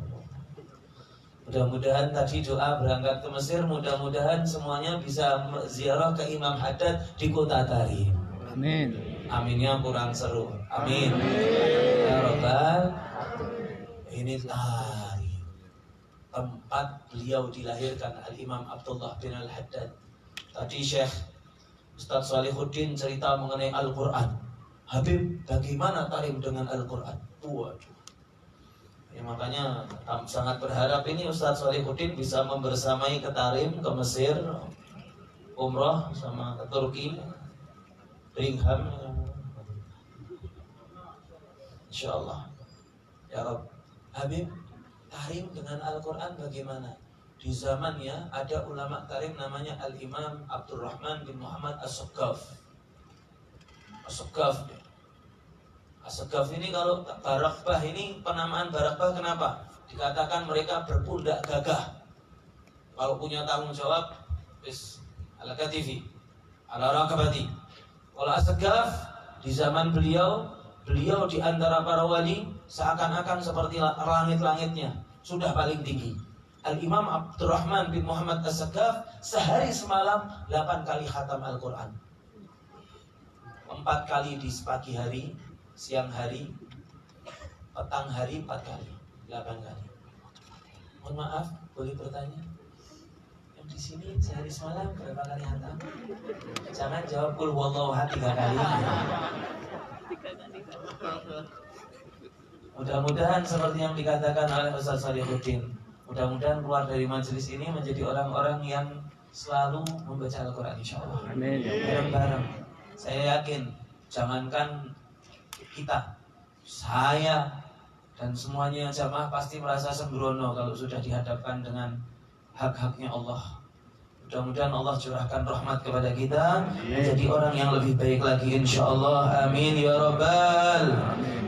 Mudah-mudahan tadi doa berangkat ke Mesir, mudah-mudahan semuanya bisa ziarah ke Imam Haddad di kota Tarim. Amin. Aminnya kurang seru. Amin. Ya Rabbal. Ini Tarim, tempat beliau dilahirkan, Al-Imam Abdullah bin Al-Haddad. Tadi Syekh Ustaz Salihuddin cerita mengenai Al-Quran. Habib, bagaimana Tarim dengan Al-Quran? Waduh. Ya, makanya sangat berharap ini Ustaz Salihuddin bisa membersamai ke Tarim, ke Mesir, umrah sama ke Turki, Birmingham, insyaallah. Ya Rabb. Habib, Tarim dengan Al-Quran bagaimana? Di zamannya ada ulama Tarim namanya Al-Imam Abdurrahman bin Muhammad As-Saqqaf. As-Saqqaf. As-Saqqaf ini kalau Barakbah ini, penamaan Barakbah kenapa? Dikatakan mereka berpundak gagah. Kalau punya tanggung jawab, bis ala katifi, ala rakabati. Kalau As-Saqqaf di zaman beliau di antara para wali seakan-akan seperti langit-langitnya, sudah paling tinggi. Al-Imam Abdurrahman bin Muhammad As-Saqqaf sehari semalam 8 kali khatam Al-Quran. 4 kali di pagi hari, siang hari, petang hari 4 kali, 8 kali. Mohon maaf, boleh bertanya? Yang di sini sehari semalam berapa kali khatam? Jangan jawab qul huwallahu ahad 3 kali. Mudah-mudahan seperti yang dikatakan oleh Ustaz Salihuddin, mudah-mudahan keluar dari majelis ini menjadi orang-orang yang selalu membaca Al-Quran, insyaallah. Amin. Bareng-bareng. Saya yakin, jangankan kita, saya dan semuanya jamaah pasti merasa sembrono kalau sudah dihadapkan dengan hak-haknya Allah. Mudah-mudahan Allah curahkan rahmat kepada kita, menjadi orang yang lebih baik lagi, insyaallah. Amin ya Rabbal.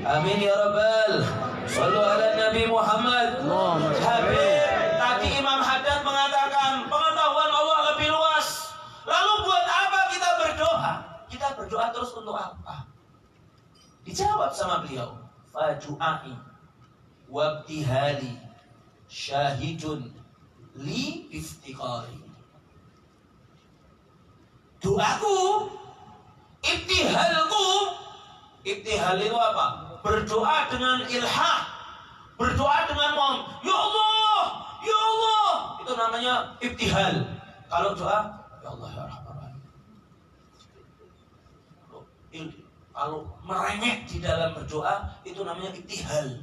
Amin ya Rabbal. Sallu ala Nabi Muhammad. Habib, tadi Imam Haddad mengatakan pengetahuan Allah lebih luas. Lalu buat apa kita berdoa? Kita berdoa terus untuk apa? Dijawab sama beliau, fadu'ai wabtihali syahidun li iftiqari. Doaku, ibtihalku, ibtihal itu apa? Berdoa dengan ilhah, berdoa dengan mohon, ya Allah, ya Allah, itu namanya ibtihal. Kalau doa, ya Allah ya Rahman. Kalau merengek di dalam berdoa, itu namanya ibtihal.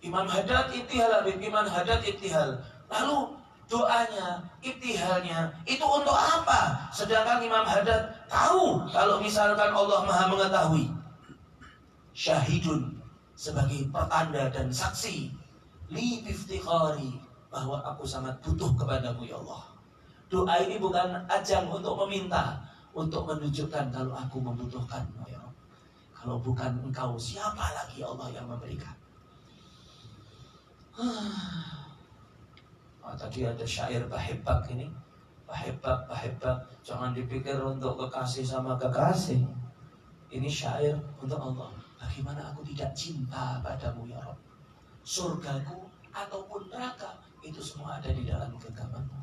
Imam Haddad ibtihal, Habib Imam Haddad ibtihal. Lalu doanya, ibtihalnya itu untuk apa? Sedangkan Imam Haddad tahu kalau misalkan Allah Maha mengetahui. Syahidun, sebagai pertanda dan saksi, li iftiqari, bahwa aku sangat butuh kepadamu ya Allah. Doa ini bukan ajang untuk meminta, untuk menunjukkan kalau aku membutuhkan ya Allah. Kalau bukan engkau, siapa lagi Allah yang memberikan? Tadi ada syair bahibbak ini, bahibbak, jangan dipikir untuk kekasih sama kekasih. Ini syair untuk Allah. Bagaimana aku tidak cinta padamu ya Rabb? Surgaku ataupun neraka, itu semua ada di dalam genggamanmu.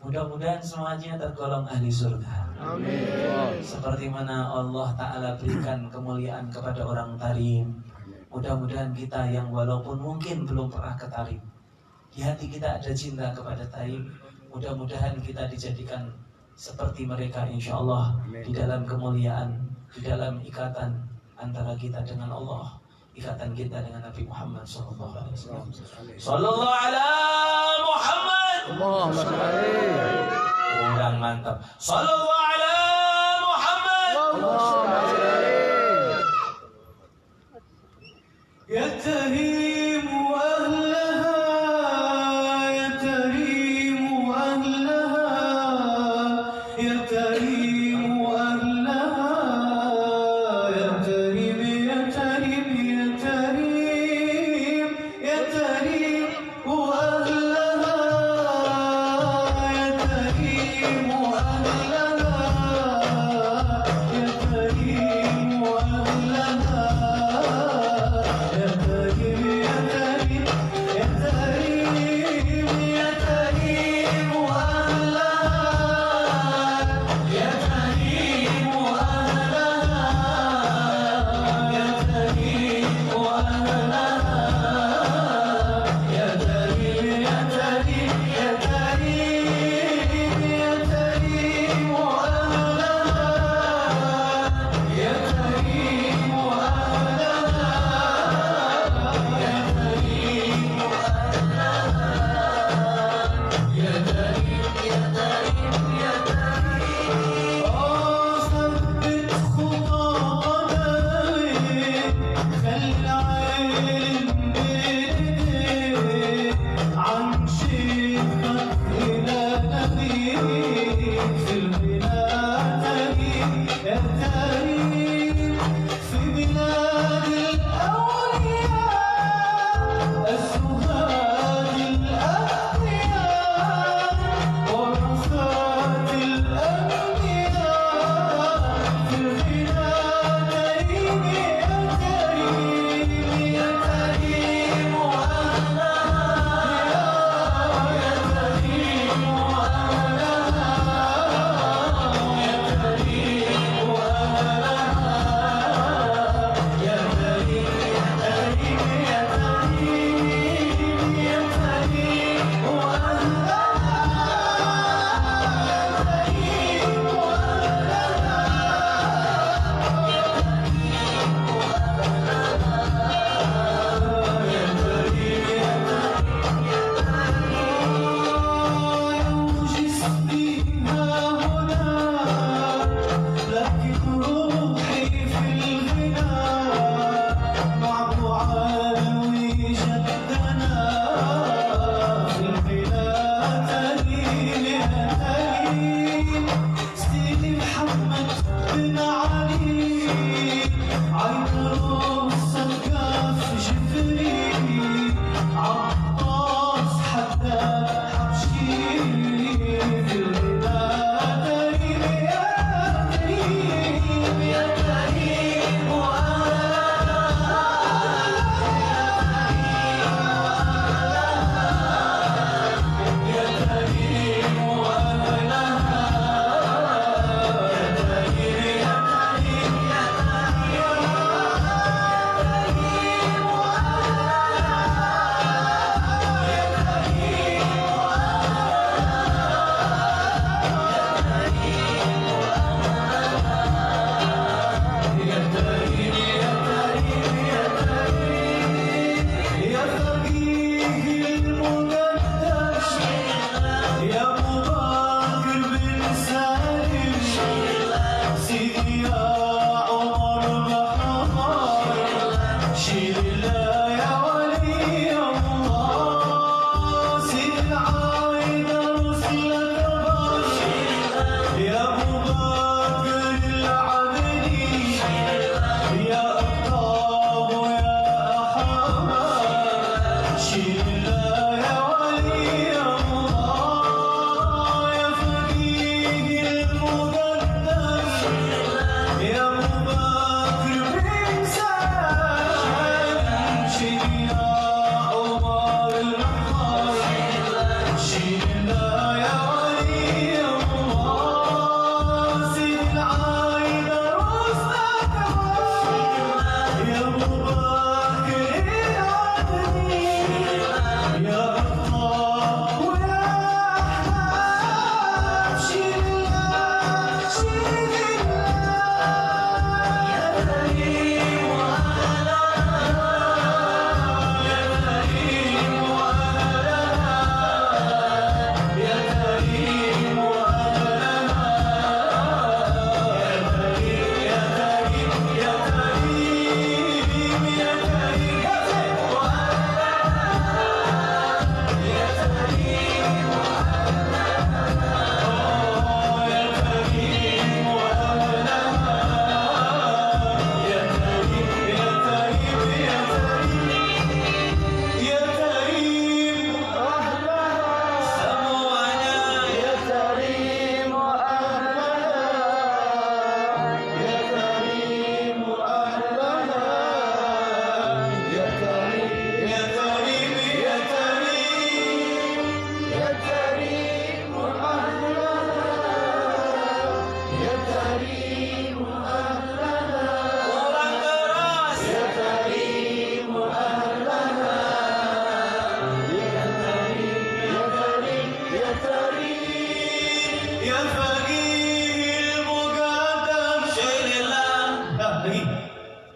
Mudah-mudahan semuanya tergolong ahli surga. Amin. Seperti mana Allah Ta'ala berikan kemuliaan kepada orang Tarim. Mudah-mudahan kita yang walaupun mungkin belum pernah ke Tarim, di hati kita ada cinta kepada Tarim. Mudah-mudahan kita dijadikan seperti mereka, insya Allah, di dalam kemuliaan, di dalam ikatan antara kita dengan Allah, ikatan kita dengan Nabi Muhammad sallallahu alaihi wasallam. Sallallahu ala Muhammad. Allahumma shalli. Kurang mantap. Sallallahu ala Muhammad. Allahumma shalli. Ya Karim ahlaha, ya Karim ahlaha, ya Karim ahlaha, ya Karim, ya Karim, ya Karim.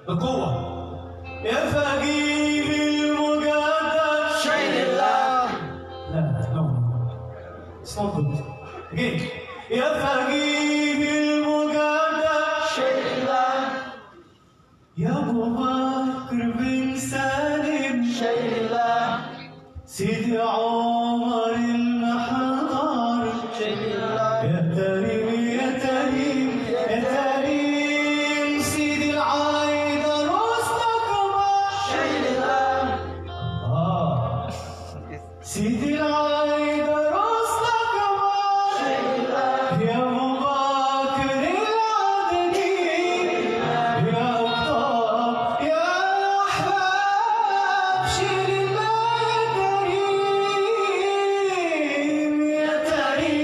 بقوة. يا فقيه المقدس شيء لله. لا no it's not good again. يا فقيه المقدس شيء لله. يا أبو بكر بن سالم شيء لله. سيدي عمر المحضر شيء لله. يا كريم يا كريم يا كريم سيدي العايدر واستكبر شيء لله. سيدي العايدر واستكبر شيء لله. يا أبو بكر العدني يا أبطال يا أحباب شيل الله كريم يا كريم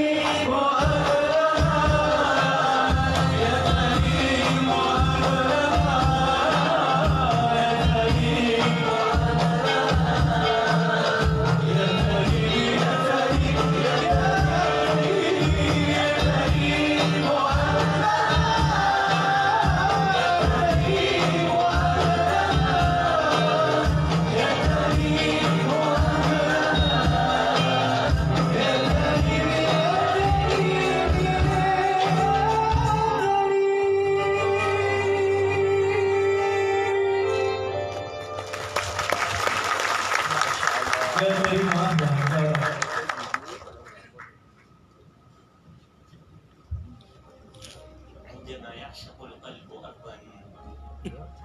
عندما يعشق القلب أرضا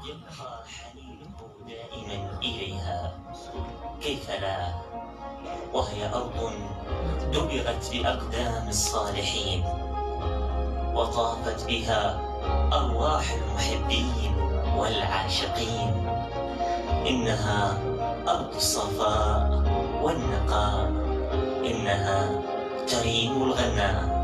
يبقى حنينه دائما إليها، كيف لا وهي أرض دبرت بأقدام الصالحين وطافت بها أرواح المحبين والعاشقين. إنها أرض الصفاء والنقاء، إنها تريم الغناء.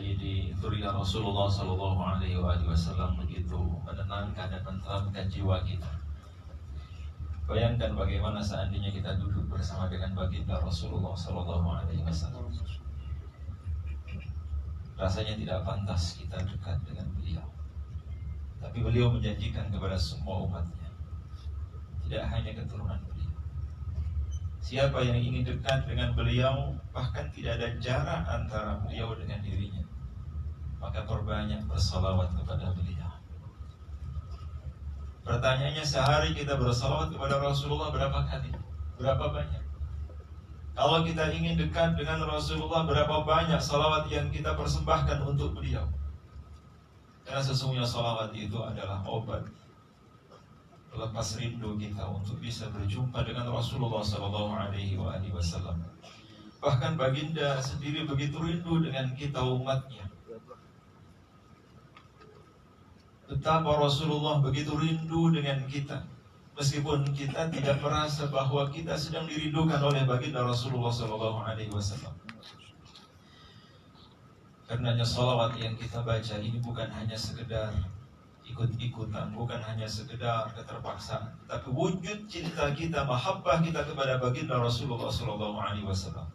Sayyidi Dzurriyyah Rasulullah Sallallahu Alaihi Wasallam begitu menenangkan dan menenangkan jiwa kita. Bayangkan bagaimana seandainya kita duduk bersama dengan baginda Rasulullah Sallallahu Alaihi Wasallam. Rasanya tidak pantas kita dekat dengan beliau. Tapi beliau menjanjikan kepada semua umatnya, tidak hanya keturunan beliau. Siapa yang ingin dekat dengan beliau, bahkan tidak ada jarak antara beliau dengan dirinya, maka perbanyak bersalawat kepada beliau. Pertanyaannya, sehari kita bersalawat kepada Rasulullah berapa kali? Berapa banyak? Kalau kita ingin dekat dengan Rasulullah, berapa banyak salawat yang kita persembahkan untuk beliau? Karena sesungguhnya salawat itu adalah obat lepas rindu kita untuk bisa berjumpa dengan Rasulullah Sallallahu Alaihi Wasallam. Bahkan baginda sendiri begitu rindu dengan kita umatnya. Betapa Rasulullah begitu rindu dengan kita, meskipun kita tidak merasa bahwa kita sedang dirindukan oleh baginda Rasulullah Sallallahu Alaihi Wasallam. Karenanya salawat yang kita baca ini bukan hanya sekedar ikut-ikutan, bukan hanya sekedar keterpaksaan, tapi wujud cinta kita, mahabbah kita kepada baginda Rasulullah Sallallahu Alaihi Wasallam.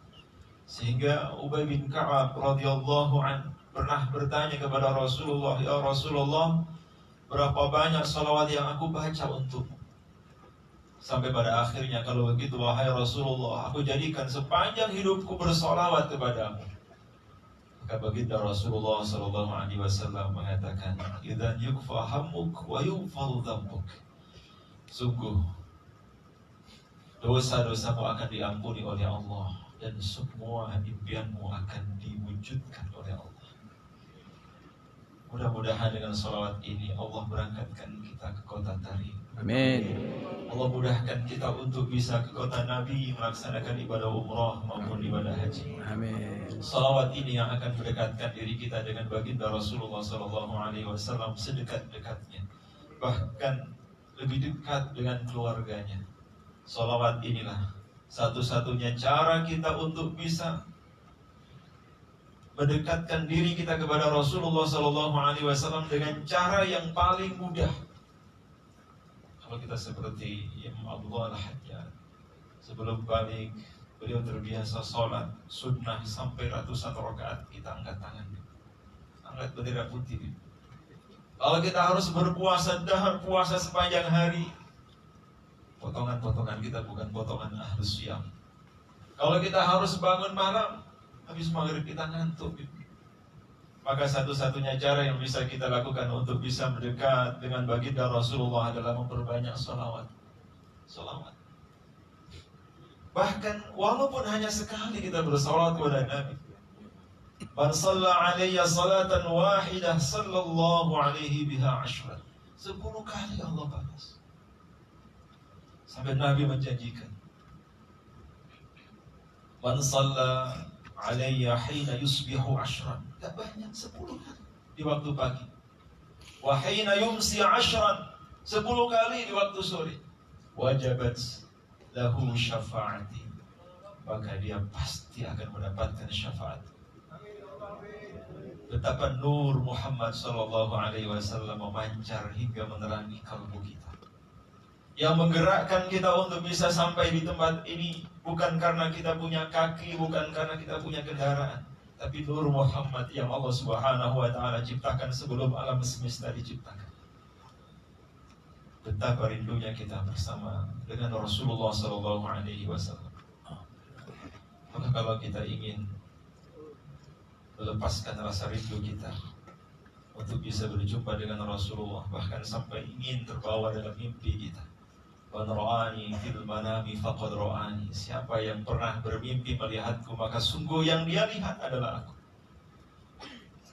Sehingga Ubay bin Ka'ab radhiyallahu an pernah bertanya kepada Rasulullah, ya Rasulullah, berapa banyak salawat yang aku baca untukmu? Sampai pada akhirnya, kalau begitu wahai Rasulullah, aku jadikan sepanjang hidupku bersalawat kepadamu. Maka baginda Rasulullah Sallallahu Alaihi Wasallam mengatakan, idzan yukfa hammuk wa yughfaru dzambuk. Sungguh dosa-dosamu akan diampuni oleh Allah dan semua impianmu akan diwujudkan oleh Allah. Mudah-mudahan dengan salawat ini Allah berangkatkan kita ke kota Tarim. Amin. Allah mudahkan kita untuk bisa ke kota Nabi melaksanakan ibadah umrah maupun ibadah haji. Amin. Salawat ini yang akan mendekatkan diri kita dengan baginda Rasulullah Sallallahu Alaihi Wasallam sedekat-dekatnya, bahkan lebih dekat dengan keluarganya. Salawat inilah satu-satunya cara kita untuk bisa mendekatkan diri kita kepada Rasulullah Sallallahu Alaihi Wasallam dengan cara yang paling mudah. Kalau kita seperti Imam Abdullah Al-Hajjaj, sebelum balik beliau terbiasa sholat sunnah sampai ratusan rakaat, kita angkat tangan, angkat bendera putih. Kalau kita harus berpuasa dahar puasa sepanjang hari, potongan-potongan kita bukan potongan ahlus syam. Kalau kita harus bangun malam, habis maghrib kita ngantuk. Maka satu-satunya cara yang bisa kita lakukan untuk bisa mendekat dengan baginda Rasulullah adalah memperbanyak salawat. Salawat. Bahkan walaupun hanya sekali kita bersalawat kepada Nabi. Man shalla alayya salatan wahidah sallallahu alaihi biha 10. 10 kali Allah balas. Sampai Nabi menjanjikan, man shalla alayya hina yusbihu 10. Tidak banyak, 10 kali di waktu pagi. Wa hina yumsi 10. 10 kali di waktu sore. Wajabat lahu syafa'ati. Maka dia pasti akan mendapatkan syafaat. Betapa nur Muhammad Sallallahu Alaihi Wasallam memancar hingga menerangi kalbu kita, yang menggerakkan kita untuk bisa sampai di tempat ini bukan karena kita punya kaki, bukan karena kita punya kendaraan, tapi nur Muhammad yang Allah Subhanahu wa Ta'ala ciptakan sebelum alam semesta diciptakan. Betapa rindunya kita bersama dengan Rasulullah Sallallahu Alaihi Wasallam. Maka kalau kita ingin melepaskan rasa rindu kita untuk bisa berjumpa dengan Rasulullah, bahkan sampai ingin terbawa dalam mimpi kita, man ra'ani fil manami faqad ra'ani. Siapa yang pernah bermimpi melihatku, maka sungguh yang dia lihat adalah aku.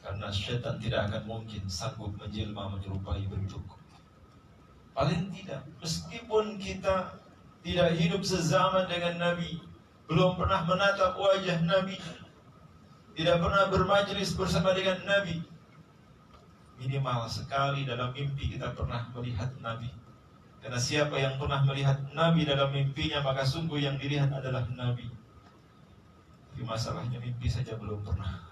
Karena syaitan tidak akan mungkin sanggup menjelma menyerupai bentukku. Paling tidak, meskipun kita tidak hidup sezaman dengan Nabi, belum pernah menatap wajah Nabi, tidak pernah bermajlis bersama dengan Nabi, minimal sekali dalam mimpi kita pernah melihat Nabi. Karena siapa yang pernah melihat Nabi dalam mimpinya, maka sungguh yang dilihat adalah Nabi. Tapi masalahnya mimpi saja belum pernah.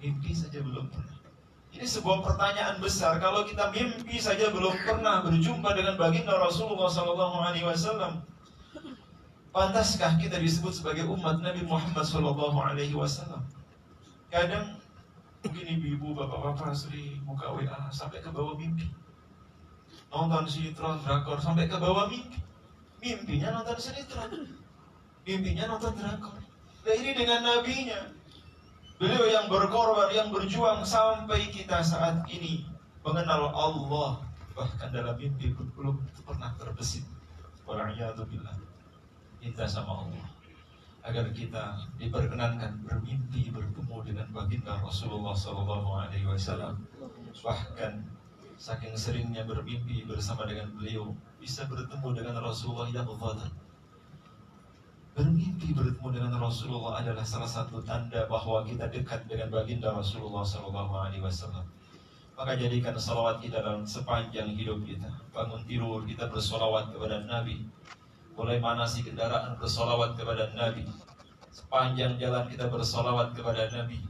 Mimpi saja belum pernah. Ini sebuah pertanyaan besar. Kalau kita mimpi saja belum pernah berjumpa dengan baginda Rasulullah SAW, pantaskah kita disebut sebagai umat Nabi Muhammad SAW? Kadang mungkin ibu-ibu, bapak-bapak sering buka WA sampai ke bawah mimpi. Nonton sinetron, drakor sampai ke bawah mimpi. Mimpinya nonton sinetron, mimpinya nonton drakor. Nah, ini dengan nabinya. Beliau yang berkorban, yang berjuang sampai kita saat ini mengenal Allah. Bahkan dalam mimpi pun belum pernah terbesit. Wala'iyatubillah. Minta sama Allah agar kita diperkenankan bermimpi bertemu dengan baginda Rasulullah SAW. Bahkan saking seringnya bermimpi bersama dengan beliau, bisa bertemu dengan Rasulullah yang mufaddal. Bermimpi bertemu dengan Rasulullah adalah salah satu tanda bahwa kita dekat dengan baginda Rasulullah SAW. Maka jadikan salawat kita dalam sepanjang hidup kita. Bangun tidur kita bersolawat kepada Nabi. Mulai manasi kendaraan bersolawat kepada Nabi. Sepanjang jalan kita bersolawat kepada Nabi.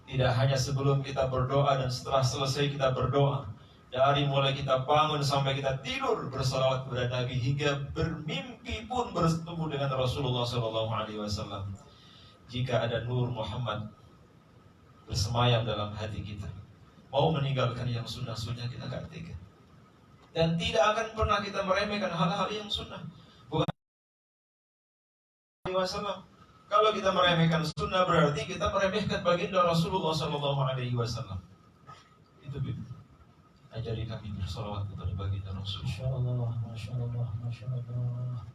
Tidak hanya sebelum kita berdoa dan setelah selesai kita berdoa. Dari mulai kita bangun sampai kita tidur bersalawat kepada Nabi, hingga bermimpi pun bertemu dengan Rasulullah SAW. Jika ada nur Muhammad bersemayam dalam hati kita, mau meninggalkan yang sunnah-sunnah kita gak tega. Dan tidak akan pernah kita meremehkan hal-hal yang sunnah. Bukan SAW. Kalau kita meremehkan sunnah berarti kita meremehkan baginda Rasulullah SAW. Itu begitu. Ajari kami bersolawat kepada baginda Rasulullah. Masya Allah, Masya Allah.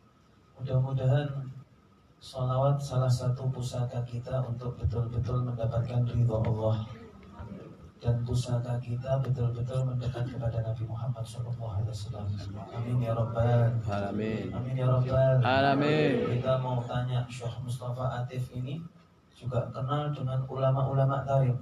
Mudah-mudahan salawat salah satu pusaka kita untuk betul-betul mendapatkan ridha Allah, dan pusaka kita betul-betul mendekat kepada Nabi Muhammad SAW. Amin ya Rabbal Alamin. Amin ya Rabbal Alamin. Kita mau tanya, Syekh Mustafa Atif ini juga kenal dengan ulama-ulama tarim.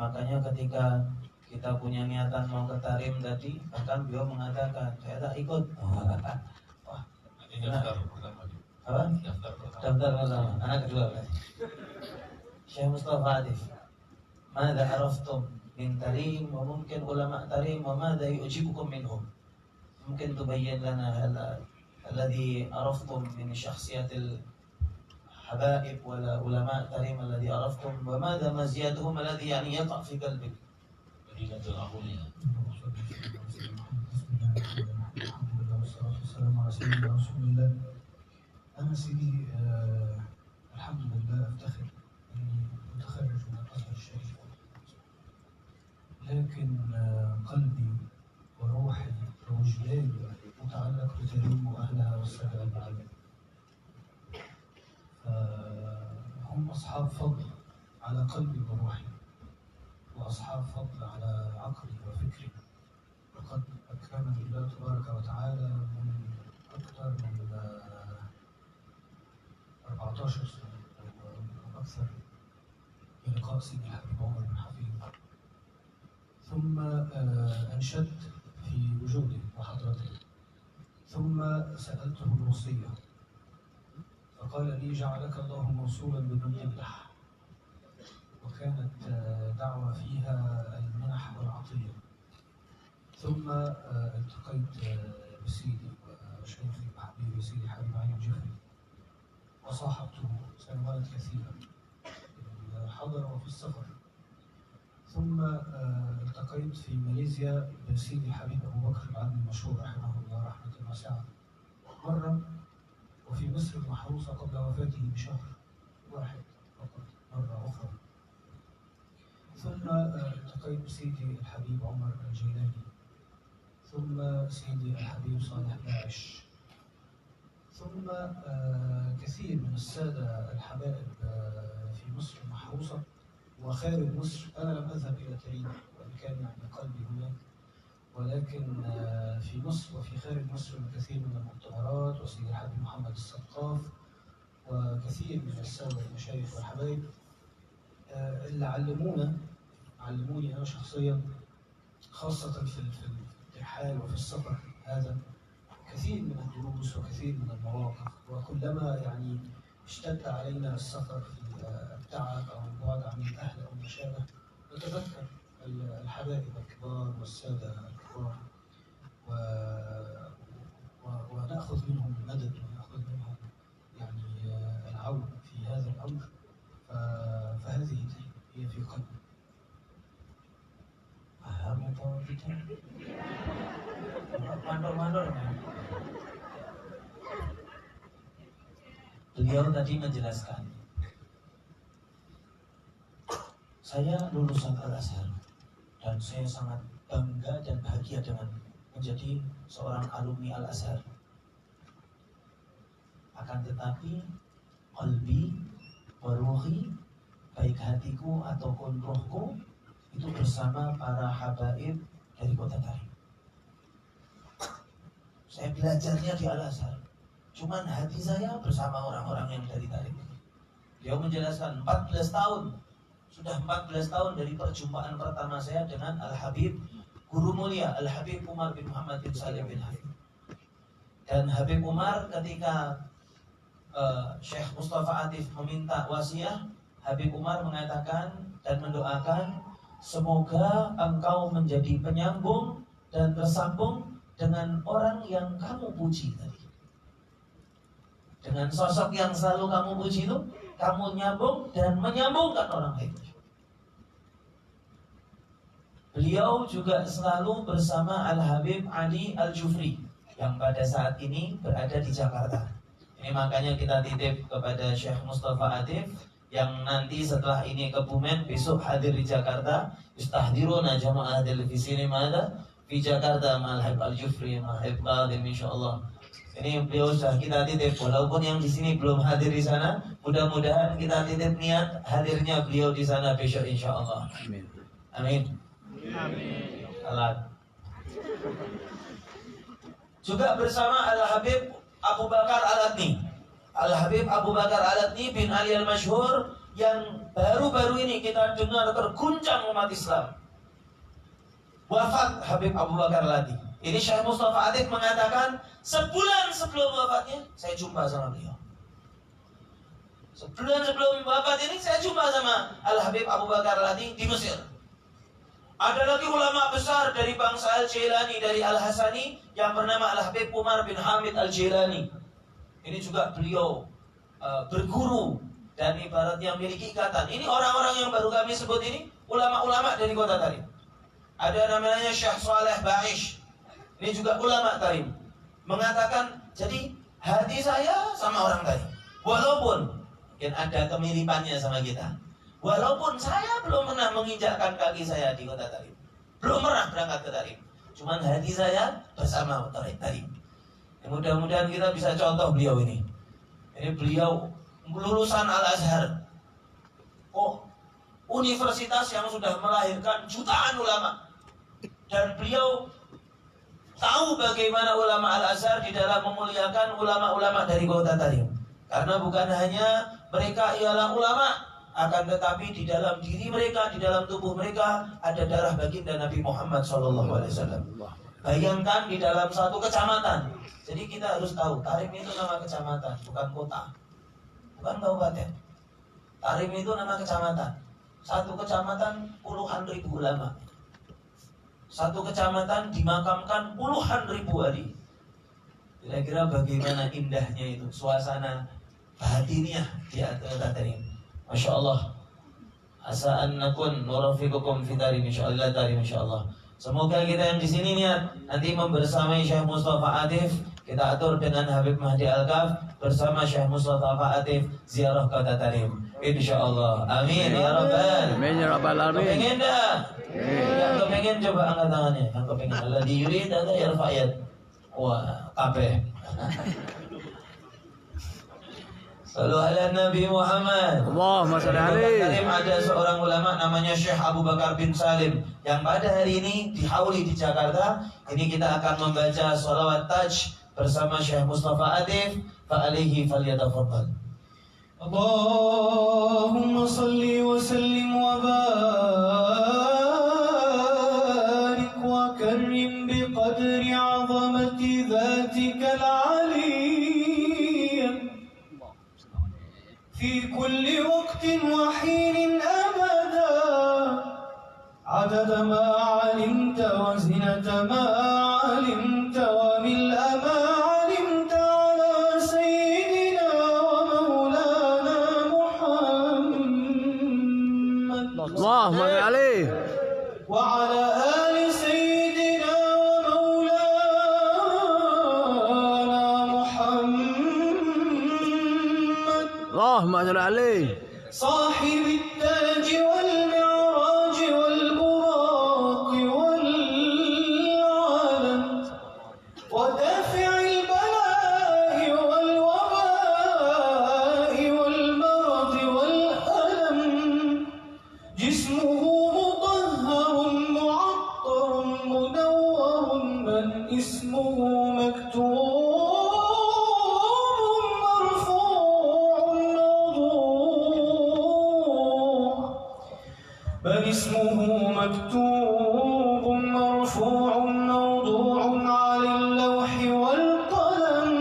Makanya ketika kita punya niatan mau ke tarim tadi, bahkan beliau mengatakan, saya tak ikut. Wah, Ini daftar pertama. apa? Daftar pertama. Daftar pertama, anak kedua kan? Syekh Mustafa Atif, ماذا عرفتم من تريم وممكن علماء تريم وماذا يعجبكم منهم؟ ممكن تبين لنا الذي عرفتم من شخصيات الحبائب ولا علماء تريم الذي عرفتم، وماذا مزيتهم الذي يعني يقع في قلبك؟ مدينة العمولية. والسلام على سيدنا رسول الله. أنا سيدي الحمد لله أفتخر أني متخرج من الأزهر الشريف، لكن قلبي وروحي ووجداني متعلق بتريم وأهلها والسادة المعلمين. هم أصحاب فضل على قلبي وروحي، وأصحاب فضل على عقلي وفكري، وقد أكرمني الله تبارك وتعالى من أكثر من 14 سنة أو أكثر بلقاء سيدي الحبيب عمر بن حفيظ، ثم أنشدت في وجوده وحضرته، ثم سألته الوصية فقال لي جعلك الله موصولا بمن يمدح، وكانت دعوة فيها المنح والعطية. ثم التقيت بسيدي وشيخي وحبيبي سيدي حبيب علي الجفري، وصاحبته سنوات كثيرة في الحضر وفي السفر. ثم التقيت في ماليزيا بسيدي حبيب أبو بكر العلمي المشهور رحمه الله رحمة واسعة مرة، وفي مصر المحروسة قبل وفاته بشهر واحد فقط مرة أخرى. ثم التقيت بسيدي الحبيب عمر الجيلاني، ثم سيدي الحبيب صالح داعش، ثم كثير من السادة الحبائب في مصر المحروسة وخارج مصر. أنا لم أذهب إلى تريم وإن كان يعني قلبي هناك، ولكن في مصر وفي خارج مصر الكثير من المؤتمرات، وسيدي الحبيب محمد السقاف وكثير من السادة المشايخ والحبايب اللي علموني أنا شخصيا، خاصة في الترحال وفي السفر هذا، كثير من الدروس وكثير من المواقف. وكلما يعني اشتد علينا السفر في التعب أو البعد عن الأهل أو ما شابه، نتذكر الحبائب الكبار والسادة الكبار ونأخذ منهم المدد ونأخذ منهم يعني العون في هذا الأمر. فهذه هي في قلبي. Paham atau tidak? Mandor-mandor. Beliau tadi menjelaskan, saya lulusan Al-Azhar dan saya sangat bangga dan bahagia dengan menjadi seorang alumni Al-Azhar. Akan tetapi qalbi wa ruhi, baik hatiku ataupun rohku, itu bersama para habaib dari Kota Tarim. Saya belajarnya di Al-Azhar, cuman hati saya bersama orang-orang yang dari Tarim. Dia menjelaskan 14 tahun, sudah 14 tahun dari perjumpaan pertama saya dengan Al-Habib, guru mulia Al-Habib Umar bin Muhammad bin Salim bin Hafid. Dan Habib Umar ketika Syekh Mustafa Atif meminta wasiah, Habib Umar mengatakan dan mendoakan, semoga engkau menjadi penyambung dan tersambung dengan orang yang kamu puji tadi. Dengan sosok yang selalu kamu puji itu, kamu nyambung dan menyambungkan orang lain. Beliau juga selalu bersama Al-Habib Ali Al-Jufri yang pada saat ini berada di Jakarta. Ini makanya kita titip kepada Syekh Mustafa Atif yang nanti setelah ini ke Bumen, besok hadir di Jakarta. Istahdiruna jamaah hadir di sini mana? Di Jakarta Al-Habib Al-Jufri, Al-Habib Qadim insyaallah. Ini beliau sudah kita titip, walaupun yang di sini belum hadir di sana, mudah-mudahan kita titip niat hadirnya beliau di sana besok insyaallah. Amin. Amin. Amin. Alat. Juga bersama Al-Habib Abu Bakar Al-Adni. Al-Habib Abu Bakar Al-Adni bin Ali Al-Masyhur yang baru-baru ini kita dengar terguncang umat Islam. Wafat Habib Abu Bakar Al-Adni. Ini Syekh Mustafa Atif mengatakan, sebulan sebelum wafatnya saya jumpa sama beliau. Sebulan sebelum wafat ini saya jumpa sama Al-Habib Abu Bakar Al-Adni di Mesir. Ada lagi ulama besar dari bangsa Al-Jilani, dari Al-Hasani, yang bernama Al-Habib Umar bin Hamid Al-Jilani. Ini juga beliau berguru dan ibaratnya memiliki ikatan. Ini orang-orang yang baru kami sebut ini, ulama-ulama dari Kota Tarim. Ada namanya Syekh Saleh Ba'ish. Ini juga ulama Tarim. Mengatakan, jadi hati saya sama orang Tarim. Walaupun mungkin ada kemiripannya sama kita. Walaupun saya belum pernah menginjakkan kaki saya di Kota Tarim, belum pernah berangkat ke Tarim, cuman hati saya bersama Tarim. Mudah-mudahan kita bisa contoh beliau ini. Ini beliau lulusan Al-Azhar, universitas yang sudah melahirkan jutaan ulama, dan beliau tahu bagaimana ulama Al-Azhar di dalam memuliakan ulama-ulama dari Kota Tarim. Karena bukan hanya mereka ialah ulama, akan tetapi di dalam diri mereka, di dalam tubuh mereka ada darah baginda Nabi Muhammad SAW. Bayangkan di dalam satu kecamatan. Jadi kita harus tahu, Tarim itu nama kecamatan, bukan kota, bukan kabupaten. Tarim itu nama kecamatan. Satu kecamatan puluhan ribu ulama. Satu kecamatan dimakamkan puluhan ribu hari. Kira-kira bagaimana indahnya itu suasana batiniah di Kota Tarim. Masya Allah. Asa an nakun nurafiqukum fi Tarim insyaallah Tarim insyaallah. Semoga kita yang di sini niat nanti membersamai Syekh Mustafa Atif, kita atur dengan Habib Mahdi Al-Kaf bersama Syekh Mustafa Atif ziarah Kota Tarim insyaallah. Amin ya rabbal. Amin ya rabbal alamin. Pengen dah? Yang kepengen coba angkat tangannya. Yang kepengen Allah diurid ada yarfa'at. Wah, kabeh. Sallu ala Nabi Muhammad. Allahumma shalli alaihi. Ada seorang ulama namanya Syekh Abu Bakar bin Salim yang pada hari ini di Hauli di Jakarta. Ini kita akan membaca sholawat taj bersama Syekh Mustafa Atif. Fa'alaihi falyatafaddal. Allahumma salli wa sallim wa barik wa karim biqadri 'azamati dhatika al-'aliyyah في كل وقت وحين أبدا عدد ما علمت وزنة ما علمت وملء ما علمت على سيدنا ومولانا محمد اللهم صل عليه وعلى آل سيدنا ومولانا محمد اللهم صل عليه صاحب التاج والمعراج والبراق والعلم ودافع البلاء والوباء والمرض والألم جسمه مطهر معطر منور من اسمه مكتوب بل اسمه مكتوب مرفوع موضوع على اللوح والقلم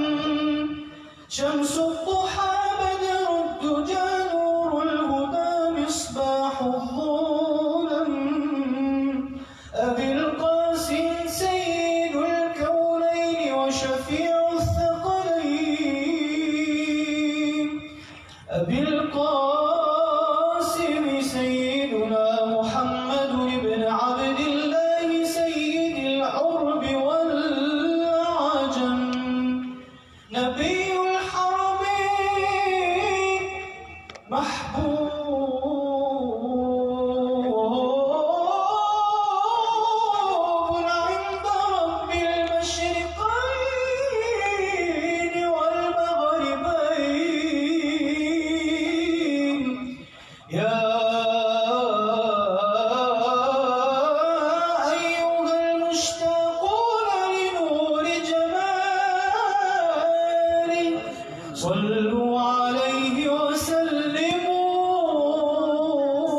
شمس الضحى بدر الدجى نور الهدى مصباح الظلم أبي القاسم سيد الكونين وشفيع الثقلين أبي القاسم سيدنا محمد بن عبد الله سيد العرب والعجم نبي الحرمين محبوب